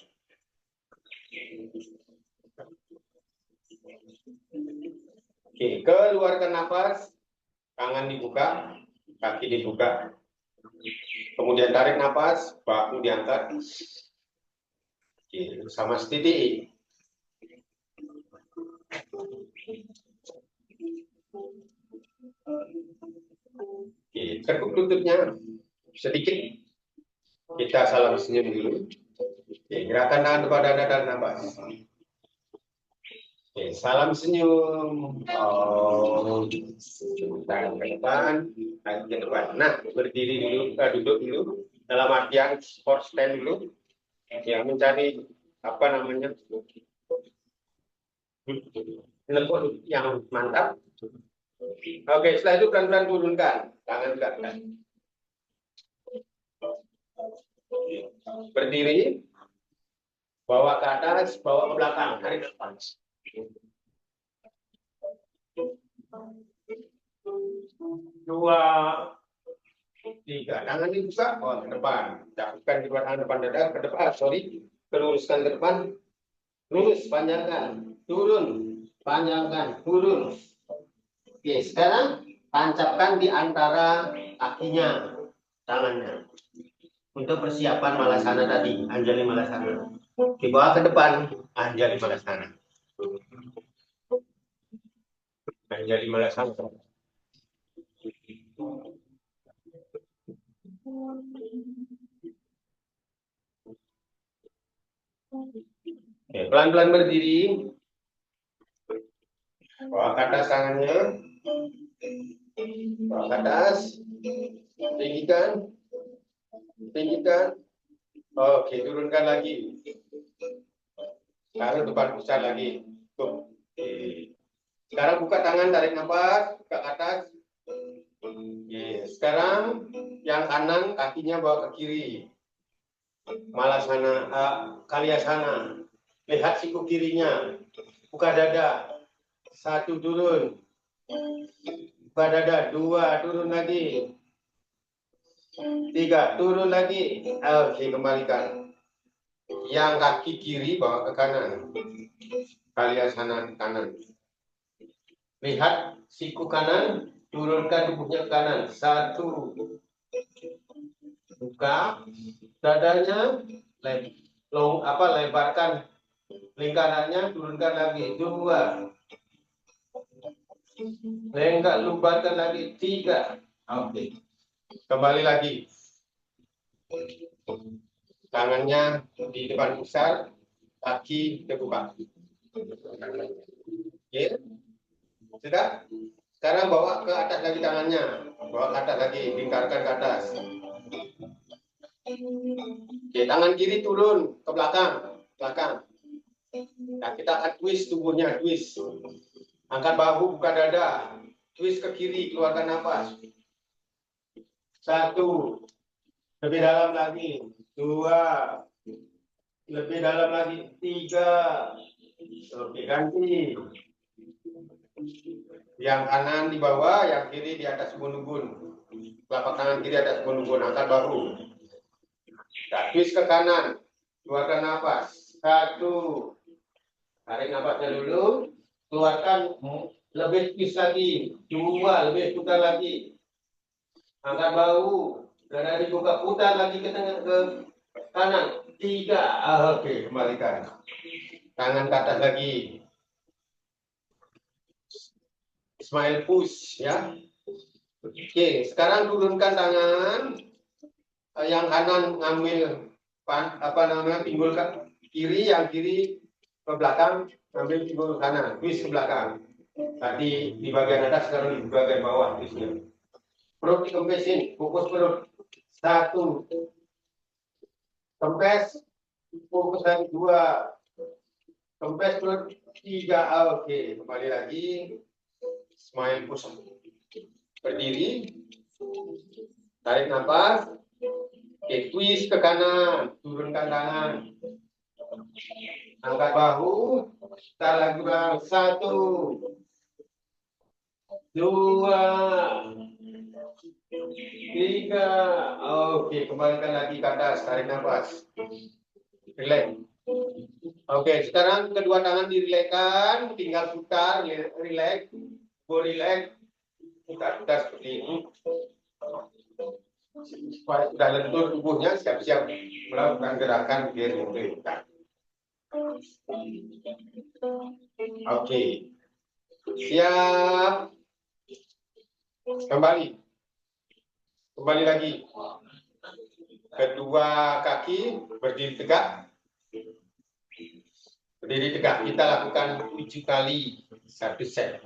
Oke, keluarkan nafas, tangan dibuka, kaki dibuka. Kemudian tarik nafas, bahu diangkat. Oke, sama setiti. Oke, tekuk lututnya sedikit. Kita salam senyum dulu. Oke, gerakan tangan depan dada dan nafas. Oke, salam senyum. Oh, tangan ke depan, kaki ke depan. Nah, berdiri dulu, duduk dulu. Dalam artian sport stand dulu. Ya, mencari apa namanya, lekuk yang mantap. Oke, setelah itu pelan-pelan turunkan tangan ke atas. Berdiri, bawa ke atas, bawa ke belakang, tarik ke depan. 2, 3, tangan dibuka, bawa ke depan. Cakukan kedua tangan depan dada, ke depan, sorry, Teruskan ke depan. Lurus, panjangkan. Turun, panjangkan. Turun. Oke, sekarang tancapkan di antara kakinya, tangannya. Untuk persiapan malasana tadi, Anjali Malasana. Dibawa ke depan, Anjali Malasana. Anjali Malasana. Oke, pelan-pelan berdiri. Bawa ke atas tangannya. Bawa ke atas. Tinggikan. Tinggikan. Oke, turunkan lagi. Sekarang depan pusat lagi. Tuh. Oke. Sekarang buka tangan, tarik nafas, buka ke atas. Oke. Sekarang yang kanan kakinya bawa ke kiri. Malasana, Kalyasana. Lihat siku kirinya. Buka dada. 1 turun. Buka dada. 2 turun lagi. 3 turun lagi. Oke, kembalikan. Yang kaki kiri bawa ke kanan. Kalyasana kanan. Lihat siku kanan, turunkan tubuhnya ke kanan. 1. Buka dadanya, lebarkan lingkarannya, turunkan lagi. 2. Lenggak, lubarkan lagi. 3. Oke. Kembali lagi. Tangannya di depan pusar, kaki terbuka. Oke. Sudah? Sekarang bawa ke atas lagi tangannya. Bawa ke atas lagi, lingkarkan ke atas. Oke, tangan kiri turun ke belakang. Belakang. Nah, kita akan twist tubuhnya, twist. Angkat bahu, buka dada. Twist ke kiri, keluarkan nafas. 1. Lebih dalam lagi. 2. Lebih dalam lagi. 3. Oke, ganti. Yang kanan di bawah, yang kiri di atas ubun-ubun. Telapak tangan kiri atas ubun-ubun. Angkat bahu. Nah, twist ke kanan. Keluarkan nafas. 1. Tarik nafasnya dulu. Keluarkan, lebih twist lagi. 2. Lebih putar lagi. Angkat bahu. Dada dibuka, putar lagi ke tengah, ke kanan. 3. Oke, kembalikan. Tangan ke atas lagi. Smile push ya. Oke, sekarang turunkan tangan. Yang kanan ngambil pinggul ke kiri, yang kiri ke belakang, ngambil pinggul kanan, twist ke belakang. Tadi di bagian atas, sekarang di bagian bawah twistnya. Perut dikempesin, fokus perut. 1. Kempes, fokus lagi. 2. Kempes perut. 3. Oke, kembali lagi. Smile push. Berdiri. Tarik nafas. Oke, twist ke kanan, turunkan tangan. Angkat bahu. Tarik lagi bang. 1. 2. 3. Oke, kembalikan lagi ke atas, tarik nafas. Relax. Oke, sekarang kedua tangan dirilekkan, tinggal putar, relax, body relax, putar-putar seperti ini. Supaya sudah lentur tubuhnya, siap-siap melakukan gerakan biar memberikan. Oke, siap. Kembali lagi. Kedua kaki berdiri tegak. Berdiri tegak, kita lakukan 7 kali 1 set.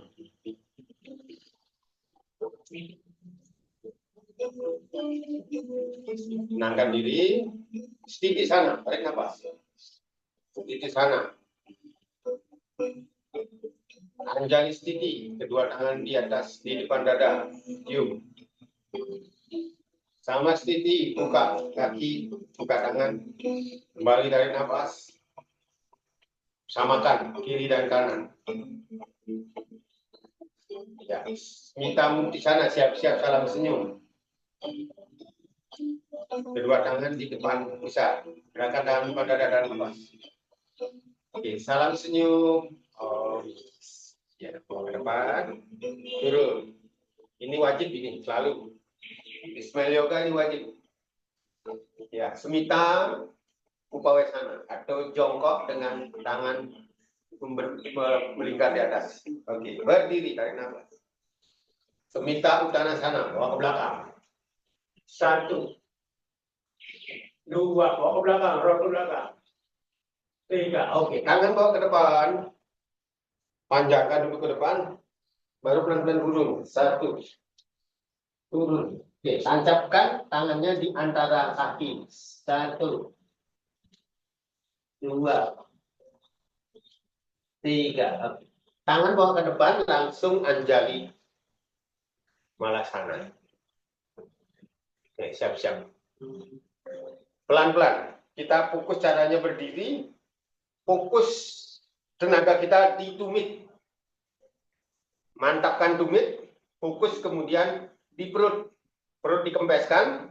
Tenangkan diri, sedikit sana, tarik nafas. Sedikit sana. Anjali stiti, kedua tangan di atas, di depan dada, cium. Sama stiti, buka kaki, buka tangan, kembali tarik nafas. Samakan kiri dan kanan. Ya, minta di sana, siap-siap salam senyum. Kedua tangan di depan pusat. Gerakan tangan pada dada nafas. Oke, salam senyum. Oh, ya, bawa ke depan. Turun. Ini wajib ini, selalu. Ismail Yoga ini wajib. Ya, semita upawesana atau jongkok dengan tangan melingkar di atas. Oke, berdiri, tarik nafas. Semita uttanasana, bawa ke belakang. 1, 2, bawa ke belakang, roll ke belakang. 3, oke, tangan bawa ke depan. Panjangkan dulu ke depan, baru pelan-pelan turun. 1, turun. Oke, tancapkan tangannya di antara kaki. 1, 2, 3. Oke. Tangan bawa ke depan, langsung Anjali Malasana. Oke, siap-siap. Pelan-pelan. Kita fokus caranya berdiri. Fokus tenaga kita di tumit. Mantapkan tumit. Fokus kemudian di perut. Perut dikempeskan.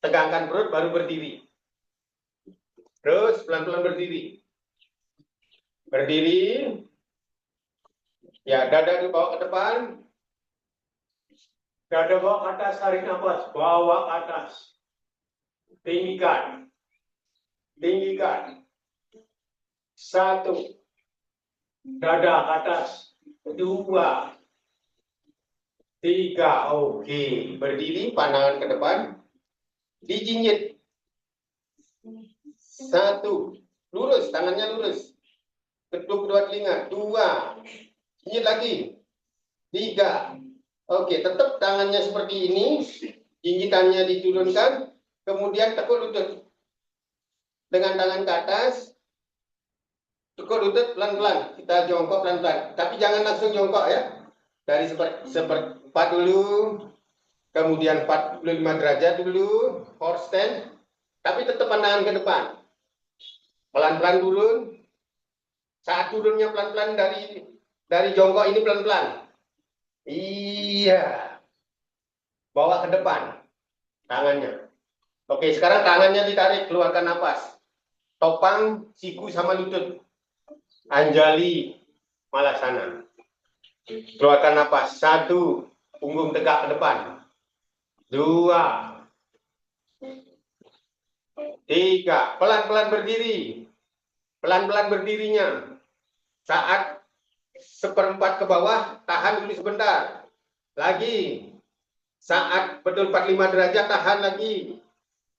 Tegangkan perut, baru berdiri. Terus pelan-pelan berdiri. Berdiri. Ya, dada dibawa ke depan. Dada bawa ke atas, tarik nafas. Bawa ke atas. Tinggikan. Tinggikan. 1. Dada ke atas. 2, 3. Oke. Berdiri, pandangan ke depan. Dijinjit. 1. Lurus, tangannya lurus. Ketuk kedua telinga. 2. Jinjit lagi. 3. Oke, tetap tangannya seperti ini. Jinjitannya diturunkan. Kemudian tekuk lutut. Dengan tangan ke atas. Tekuk lutut pelan-pelan. Kita jongkok pelan-pelan. Tapi jangan langsung jongkok ya. Dari seperempat dulu. Kemudian 45 derajat dulu. Horse stand. Tapi tetap pandangan ke depan. Pelan-pelan turun. Saat turunnya pelan-pelan dari jongkok ini pelan-pelan. Iya. Bawa ke depan tangannya. Oke, sekarang tangannya ditarik, keluarkan napas. Topang, siku sama lutut. Anjali Malasana. Keluarkan napas. 1, punggung tegak ke depan. 2, 3, pelan-pelan berdiri. Pelan-pelan berdirinya. Saat seperempat ke bawah, tahan dulu sebentar. Lagi. Saat betul 45 derajat, tahan lagi.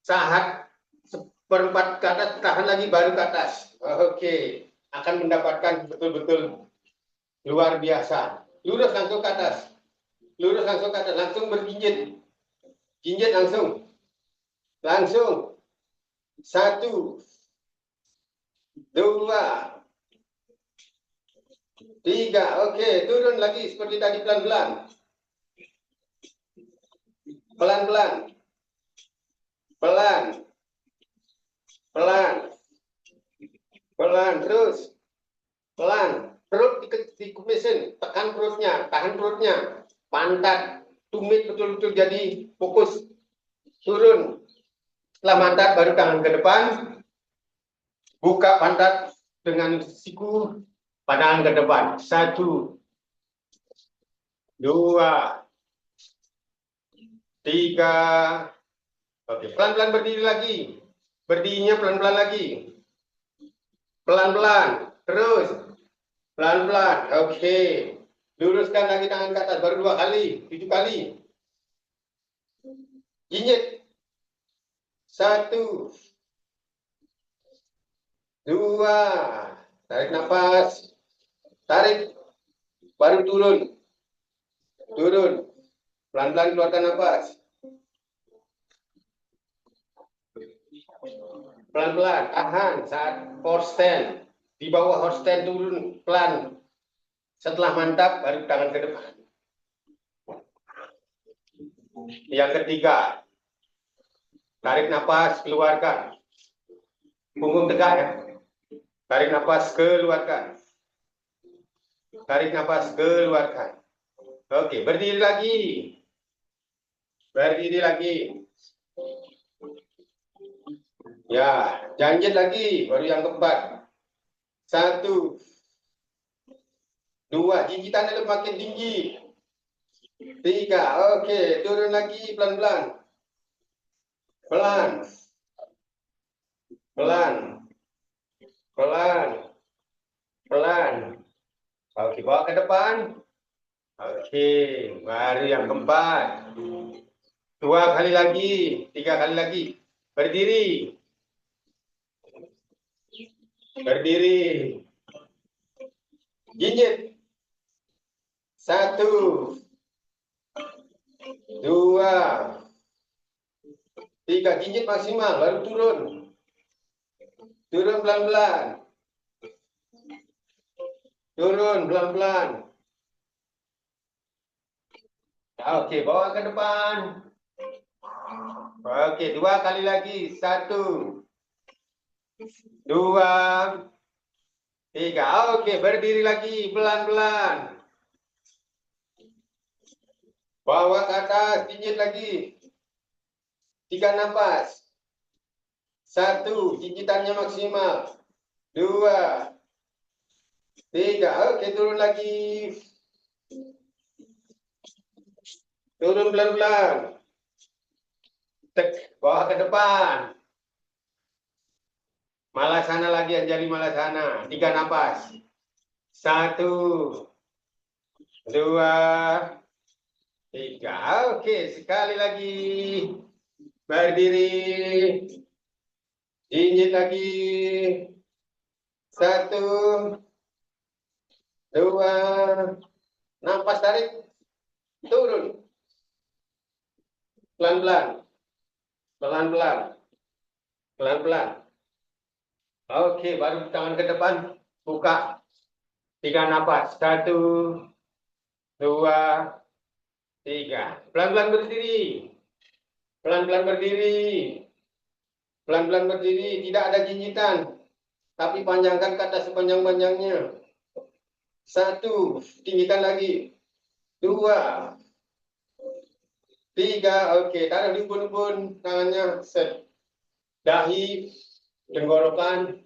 Saat seperempat ke atas, tahan lagi, baru ke atas. Oke. Akan mendapatkan betul-betul luar biasa. Lurus langsung ke atas. Lurus langsung ke atas. Langsung berjinjit. Jinjit langsung. Langsung. 1, 2, 3. Oke, turun lagi seperti tadi pelan-pelan. Pelan-pelan. Pelan. Pelan. Pelan terus. Pelan. Perut dikumisin, tekan perutnya, tahan perutnya. Pantat, tumit betul-betul jadi fokus. Turun. Setelah pantat baru tangan ke depan. Buka pantat dengan siku, pandangan ke depan. 1, 2, 3. Oke, pelan-pelan berdiri lagi. Berdirinya pelan-pelan lagi. Pelan-pelan. Terus. Pelan-pelan. Oke. Luruskan lagi tangan ke atas. Baru 2 kali. 7 kali. Jinjit. 1, 2. Tarik nafas. Tarik. Baru turun. Turun. Pelan-pelan keluarkan nafas. Pelan-pelan, tahan saat horse stand. Di bawah horse stand turun pelan. Setelah mantap, baru tangan ke depan. Yang ketiga, tarik nafas, keluarkan. Punggung tegak ya. Tarik nafas, keluarkan. Tarik nafas, keluarkan. Oke, berdiri lagi. Berdiri lagi. Ya, jangkit lagi, baru yang keempat. 1, 2, gigitannya makin tinggi. 3, oke, turun lagi pelan-pelan. Pelan, pelan, pelan, pelan. Oke, bawa ke depan. Oke, baru yang keempat. 2 kali lagi, 3 kali lagi. Berdiri. Berdiri. Jinjit. 1, 2, 3. Jinjit maksimal, baru turun. Turun pelan-pelan. Turun pelan-pelan. Oke, bawa ke depan. Oke, 2 kali lagi. 1, 2, 3. Oke, berdiri lagi pelan-pelan. Bawa ke atas, jinjit lagi. 3 nafas. 1, jinjitannya maksimal. 2, 3. Oke, turun lagi. Turun pelan-pelan. Tek, bawa ke depan. Malah sana lagi, Anjali malah sana. 3 nafas. 1, 2, 3. Oke, sekali lagi. Berdiri. Jinjit lagi. 1, 2. Nafas tarik. Turun. Pelan-pelan. Pelan-pelan. Pelan-pelan. Oke, baru tangan ke depan. Buka. 3 nafas. 1, 2, 3. Pelan-pelan berdiri. Pelan-pelan berdiri. Pelan-pelan berdiri. Tidak ada jinjitan. Tapi panjangkan kata sepanjang-panjangnya. 1, tinggikan lagi. 2, 3. Oke, taruh di ubun-ubun tangannya. Set. Dahi, tenggorokan,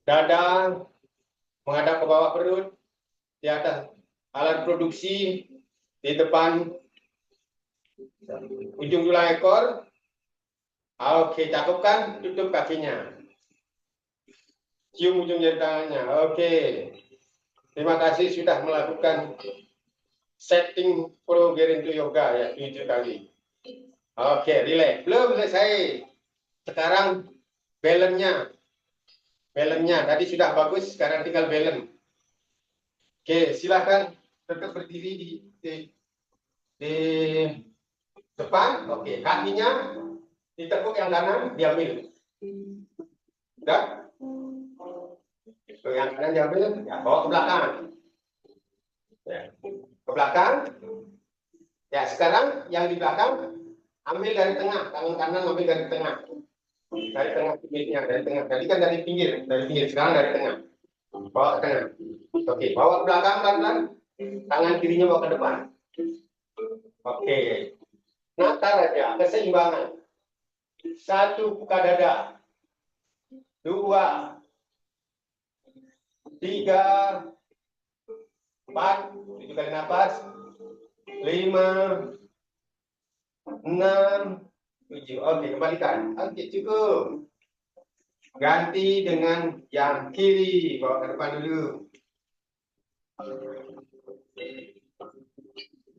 dada, menghadap ke bawah perut, di atas alat produksi, di depan ujung tulang ekor. Oke, cakep kan? Tutup kakinya. Cium ujung jari tangannya. Oke. Terima kasih sudah melakukan setting Pro Gerinto Yoga ya 7 kali. Oke, relax. Belum selesai. Sekarang balance-nya. Balance-nya tadi sudah bagus, sekarang tinggal balance. Oke, silakan tetap berdiri di depan. Oke, kakinya ditekuk yang kanan, diambil. Sudah? Yang kanan diambil, ya, bawa ke belakang. Ya, ke belakang. Ya, sekarang yang di belakang ambil dari tengah, tangan kanan ambil dari tengah. Dari tengah pinggirnya, dari tengah. Tadi kan dari pinggir, sekarang dari tengah. Bawa ke tengah. Oke, bawa ke belakang pelan-pelan. Tangan kirinya bawa ke depan. Oke. Natar aja, keseimbangan. 1, buka dada. 2, 3, 4, 7 kali nafas. 5, 6, 7. Oke, kembalikan. Oke, cukup. Ganti dengan yang kiri. Bawa ke depan dulu.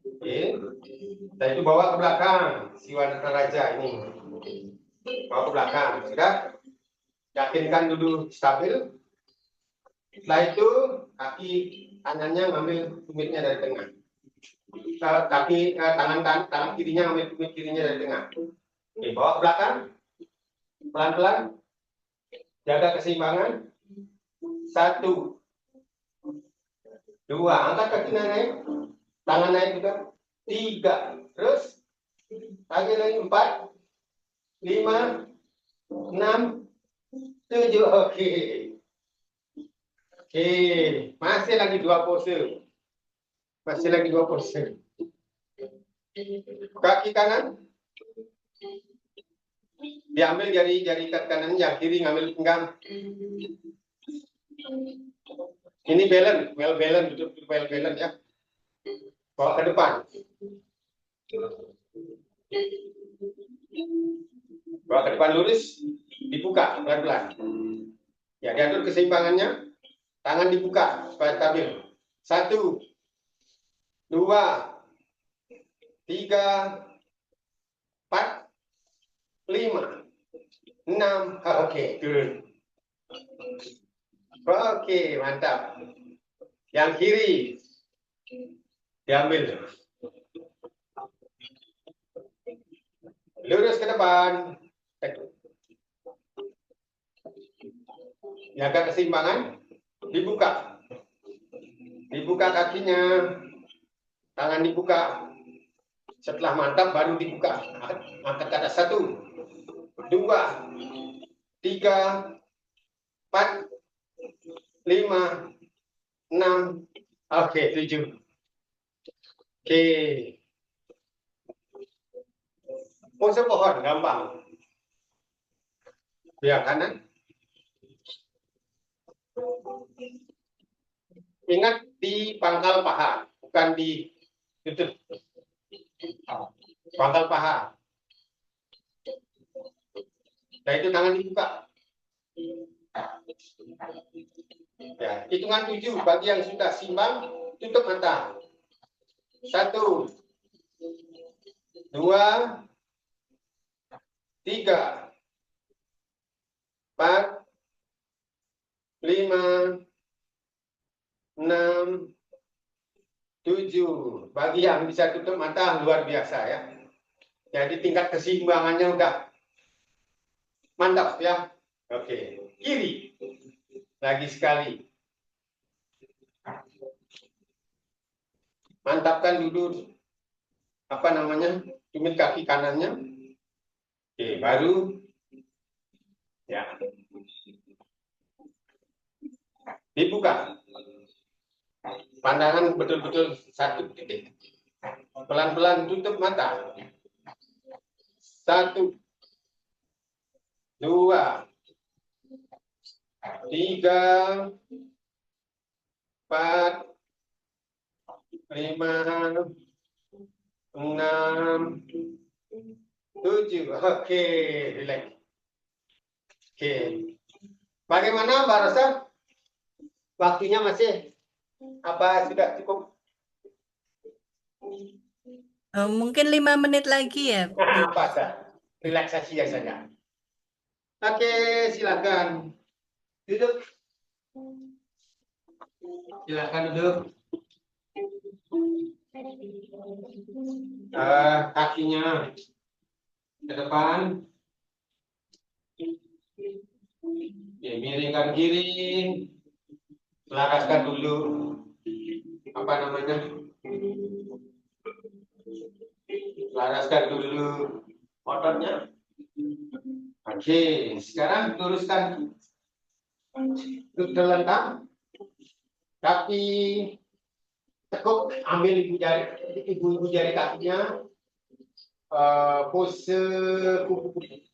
Oke. Nah, itu bawa ke belakang. Si wanita raja ini. Bawa ke belakang. Sudah? Yakinkan dulu stabil. Setelah itu, kaki kanannya ngambil tumitnya dari tengah. Tangan kirinya ngambil tumit kirinya dari tengah. Oke, bawa ke belakang. Pelan-pelan. Jaga keseimbangan. 1, 2, angkat kaki naik. Tangan naik juga. 3, terus kaki naik. 4, 5, 6, 7. Oke. Oke, masih lagi 2 pose. Masih lagi 2 pose. Kaki kanan. Diambil jari kanan, yang kiri ngambil pinggang. Ini balance, well balance, betul well balance ya. Bawa ke depan. Bawa ke depan lurus, dibuka pelan-pelan. Ya, diatur keseimbangannya. Tangan dibuka supaya stabil. 1, 2, 3, 4, 5, 6. Oke, turun. Oke, mantap. Yang kiri diambil. Lurus ke depan. Jaga keseimbangan. Dibuka. Dibuka kakinya. Tangan dibuka. Setelah mantap baru dibuka. Angkat ke atas. 1, 2, 3, 4, 5, 6. Oke, 7. Oke. Pose pohon, gampang. Ya, kanan. Ingat di pangkal paha, bukan di lutut. Pangkal paha. Nah, itu tangan dibuka. Ya, hitungan 7 bagi yang sudah simbang, tutup mata. 1, 2, 3, 4, 5, 6, 7. Bagi yang bisa tutup mata luar biasa ya. Jadi tingkat keseimbangannya udah mantap ya. Oke, kiri. Lagi sekali. Mantapkan dulu tumit kaki kanannya. Oke, baru ya. Dibuka. Pandangan betul-betul 1 titik. Pelan-pelan tutup mata. 1, 2, 3, 4, 5, 6, 7. Oke, relax. Oke. Bagaimana Mbak Rosa? Waktunya masih apa sudah cukup? Mungkin 5 menit lagi ya. Apa saja? Relaksasi saja. Oke, silakan duduk. Silakan duduk. Kakinya ke depan. Ya, miringkan kiri. Selaraskan dulu selaraskan dulu ototnya. Oke, sekarang luruskan terlentang, kaki tekuk, ambil ibu jari kakinya, pose kupu-kupu.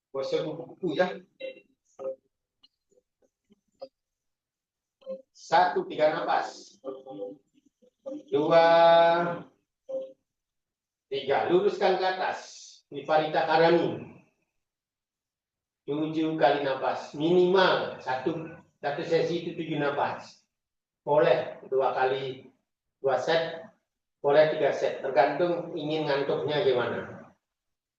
Pose kupu-kupu ya. 1, 3 nafas. 2, 3. Luruskan ke atas. Viparita Karani. 7 kali nafas. Minimal satu sesi itu 7 nafas. Boleh 2 kali 2 set. Boleh 3 set. Tergantung ingin ngantuknya gimana.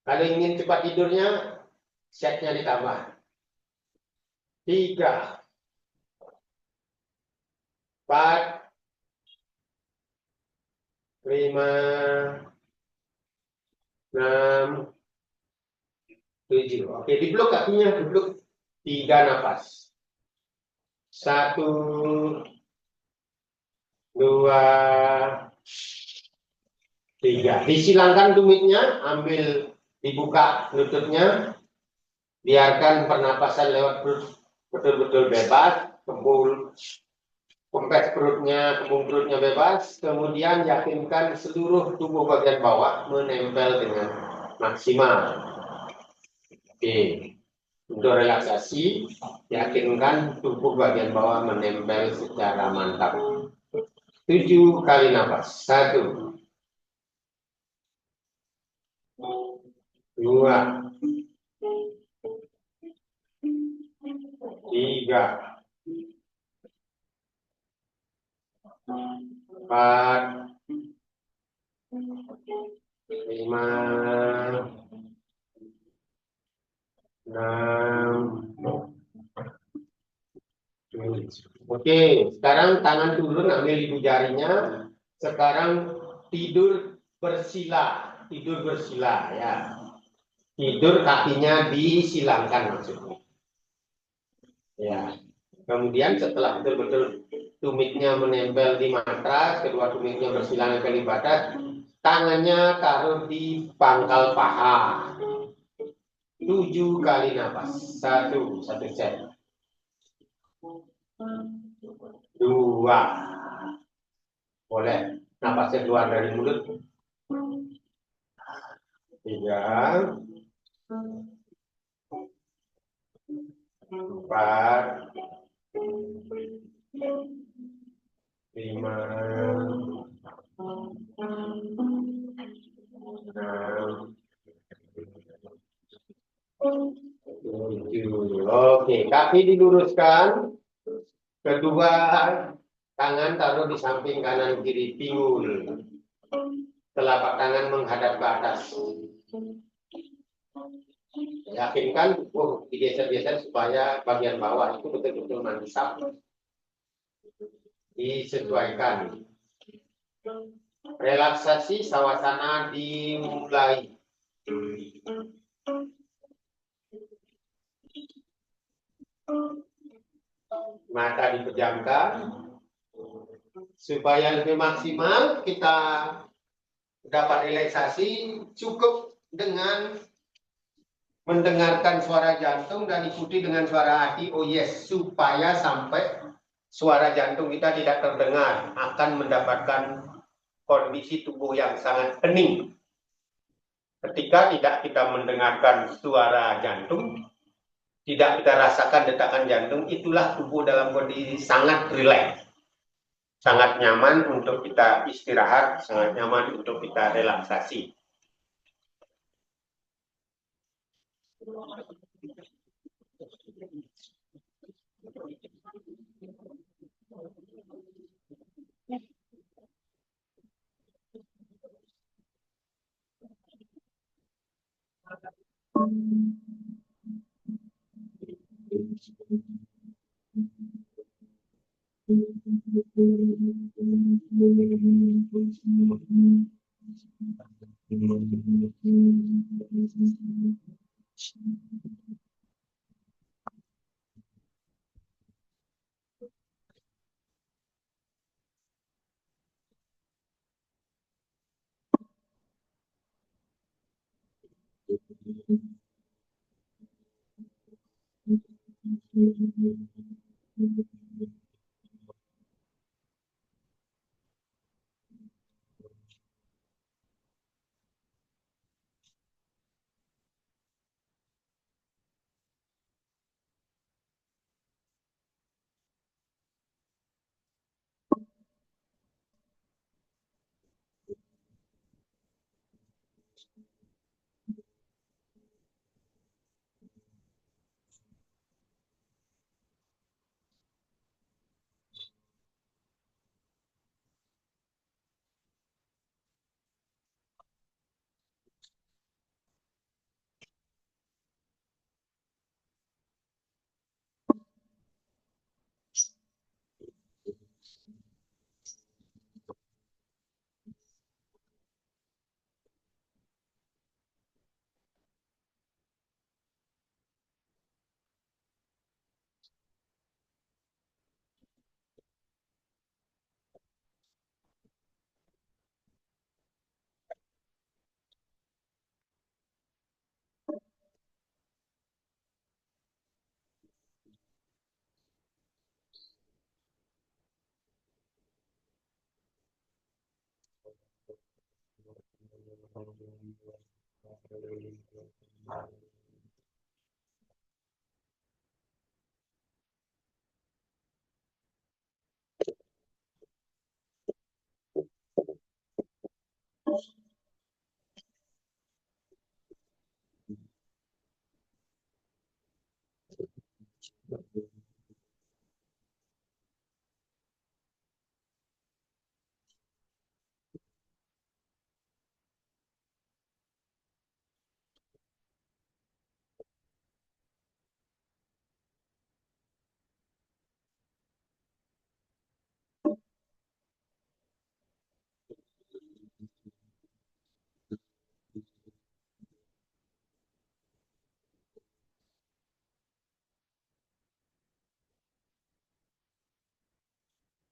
Kalau ingin cepat tidurnya, setnya ditambah. 3, 4, 5, 6, 7. Oke, diblok kakinya, diblok 3 nafas. 1, 2, 3. Disilangkan tumitnya, ambil dibuka lututnya, biarkan pernapasan lewat perut betul-betul bebas, kembul kempes perutnya, kembung perutnya bebas, kemudian yakinkan seluruh tubuh bagian bawah menempel dengan maksimal. Oke. Untuk relaksasi, yakinkan tubuh bagian bawah menempel secara mantap. 7 kali nafas. 1, 2, 3, 4, 5, 6. Oke, sekarang tangan turun, ambil ibu jarinya. Sekarang tidur bersila, ya. Tidur kakinya disilangkan maksudnya. Ya. Kemudian setelah betul-betul tumitnya menempel di matras, kedua tumitnya bersilang ke badan, tangannya taruh di pangkal paha. 7 kali nafas. Satu set. 2. Boleh nafasnya keluar dari mulut. 3, 4, 5, 6, 7. Oke, kaki diluruskan. Kedua tangan taruh di samping kanan kiri pinggul. Telapak tangan menghadap ke atas. Yakinkan digeser-geser supaya bagian bawah itu betul-betul mantap. Disesuaikan. Relaksasi sawasana dimulai. Mata dipejamkan. Supaya lebih maksimal kita dapat relaksasi, cukup dengan mendengarkan suara jantung dan ikuti dengan suara hati, oh yes, supaya sampai suara jantung kita tidak terdengar, akan mendapatkan kondisi tubuh yang sangat hening. Ketika tidak kita mendengarkan suara jantung, tidak kita rasakan detakan jantung, itulah tubuh dalam kondisi sangat rileks, sangat nyaman untuk kita istirahat, sangat nyaman untuk kita relaksasi.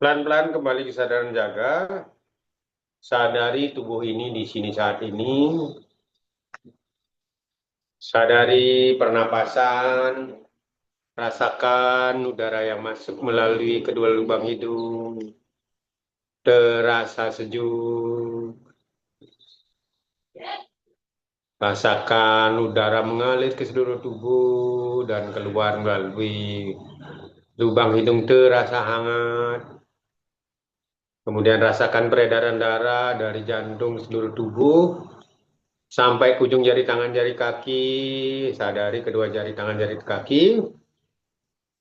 Pelan-pelan kembali kesadaran jaga, sadari tubuh ini di sini saat ini, sadari pernapasan, rasakan udara yang masuk melalui kedua lubang hidung, terasa sejuk. Rasakan udara mengalir ke seluruh tubuh dan keluar melalui lubang hidung terasa hangat. Kemudian rasakan peredaran darah dari jantung seluruh tubuh sampai ke ujung jari tangan jari kaki. Sadari kedua jari tangan jari kaki.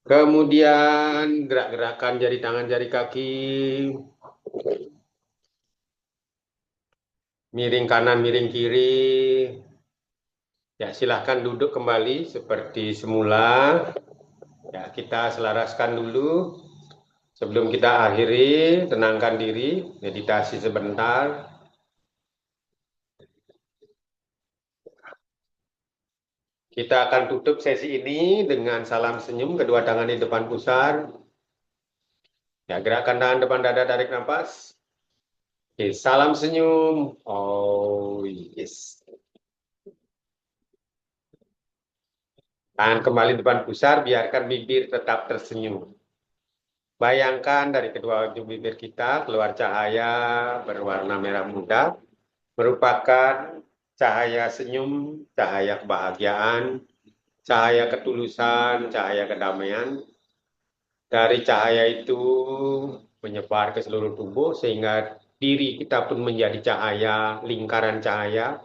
Kemudian gerak-gerakan jari tangan jari kaki. Miring kanan, miring kiri. Ya, silahkan duduk kembali seperti semula. Ya, kita selaraskan dulu. Sebelum kita akhiri, tenangkan diri, meditasi sebentar. Kita akan tutup sesi ini dengan salam senyum, kedua tangan di depan pusar. Ya, gerakan tangan depan dada, tarik nafas. Oke, salam senyum. Oh, yes. Tangan kembali depan pusar, biarkan bibir tetap tersenyum. Bayangkan dari kedua ujung bibir kita keluar cahaya berwarna merah muda, merupakan cahaya senyum, cahaya kebahagiaan, cahaya ketulusan, cahaya kedamaian. Dari cahaya itu menyebar ke seluruh tubuh sehingga diri kita pun menjadi cahaya, lingkaran cahaya.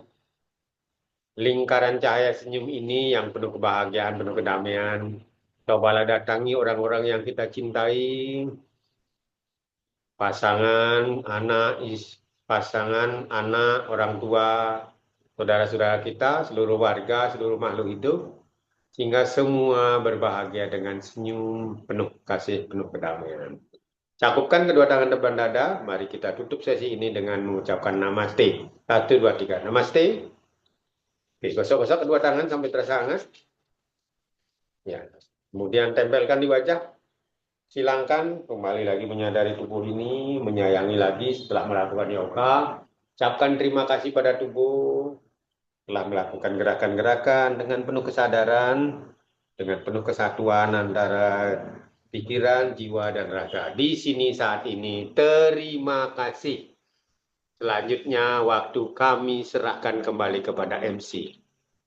Lingkaran cahaya senyum ini yang penuh kebahagiaan, penuh kedamaian. Cobalah datangi orang-orang yang kita cintai, pasangan, anak, orang tua, saudara-saudara kita, seluruh warga, seluruh makhluk hidup, sehingga semua berbahagia dengan senyum penuh kasih, penuh kedamaian. Cakupkan kedua tangan depan dada, mari kita tutup sesi ini dengan mengucapkan namaste. 1, 2, 3, namaste. Oke, gosok-gosok kedua tangan sampai terasa hangat. Ya, kemudian tempelkan di wajah. Silangkan kembali lagi menyadari tubuh ini, menyayangi lagi setelah melakukan yoga. Ucapkan terima kasih pada tubuh telah melakukan gerakan-gerakan dengan penuh kesadaran, dengan penuh kesatuan antara pikiran, jiwa, dan raga. Di sini saat ini, terima kasih. Selanjutnya, waktu kami serahkan kembali kepada MC.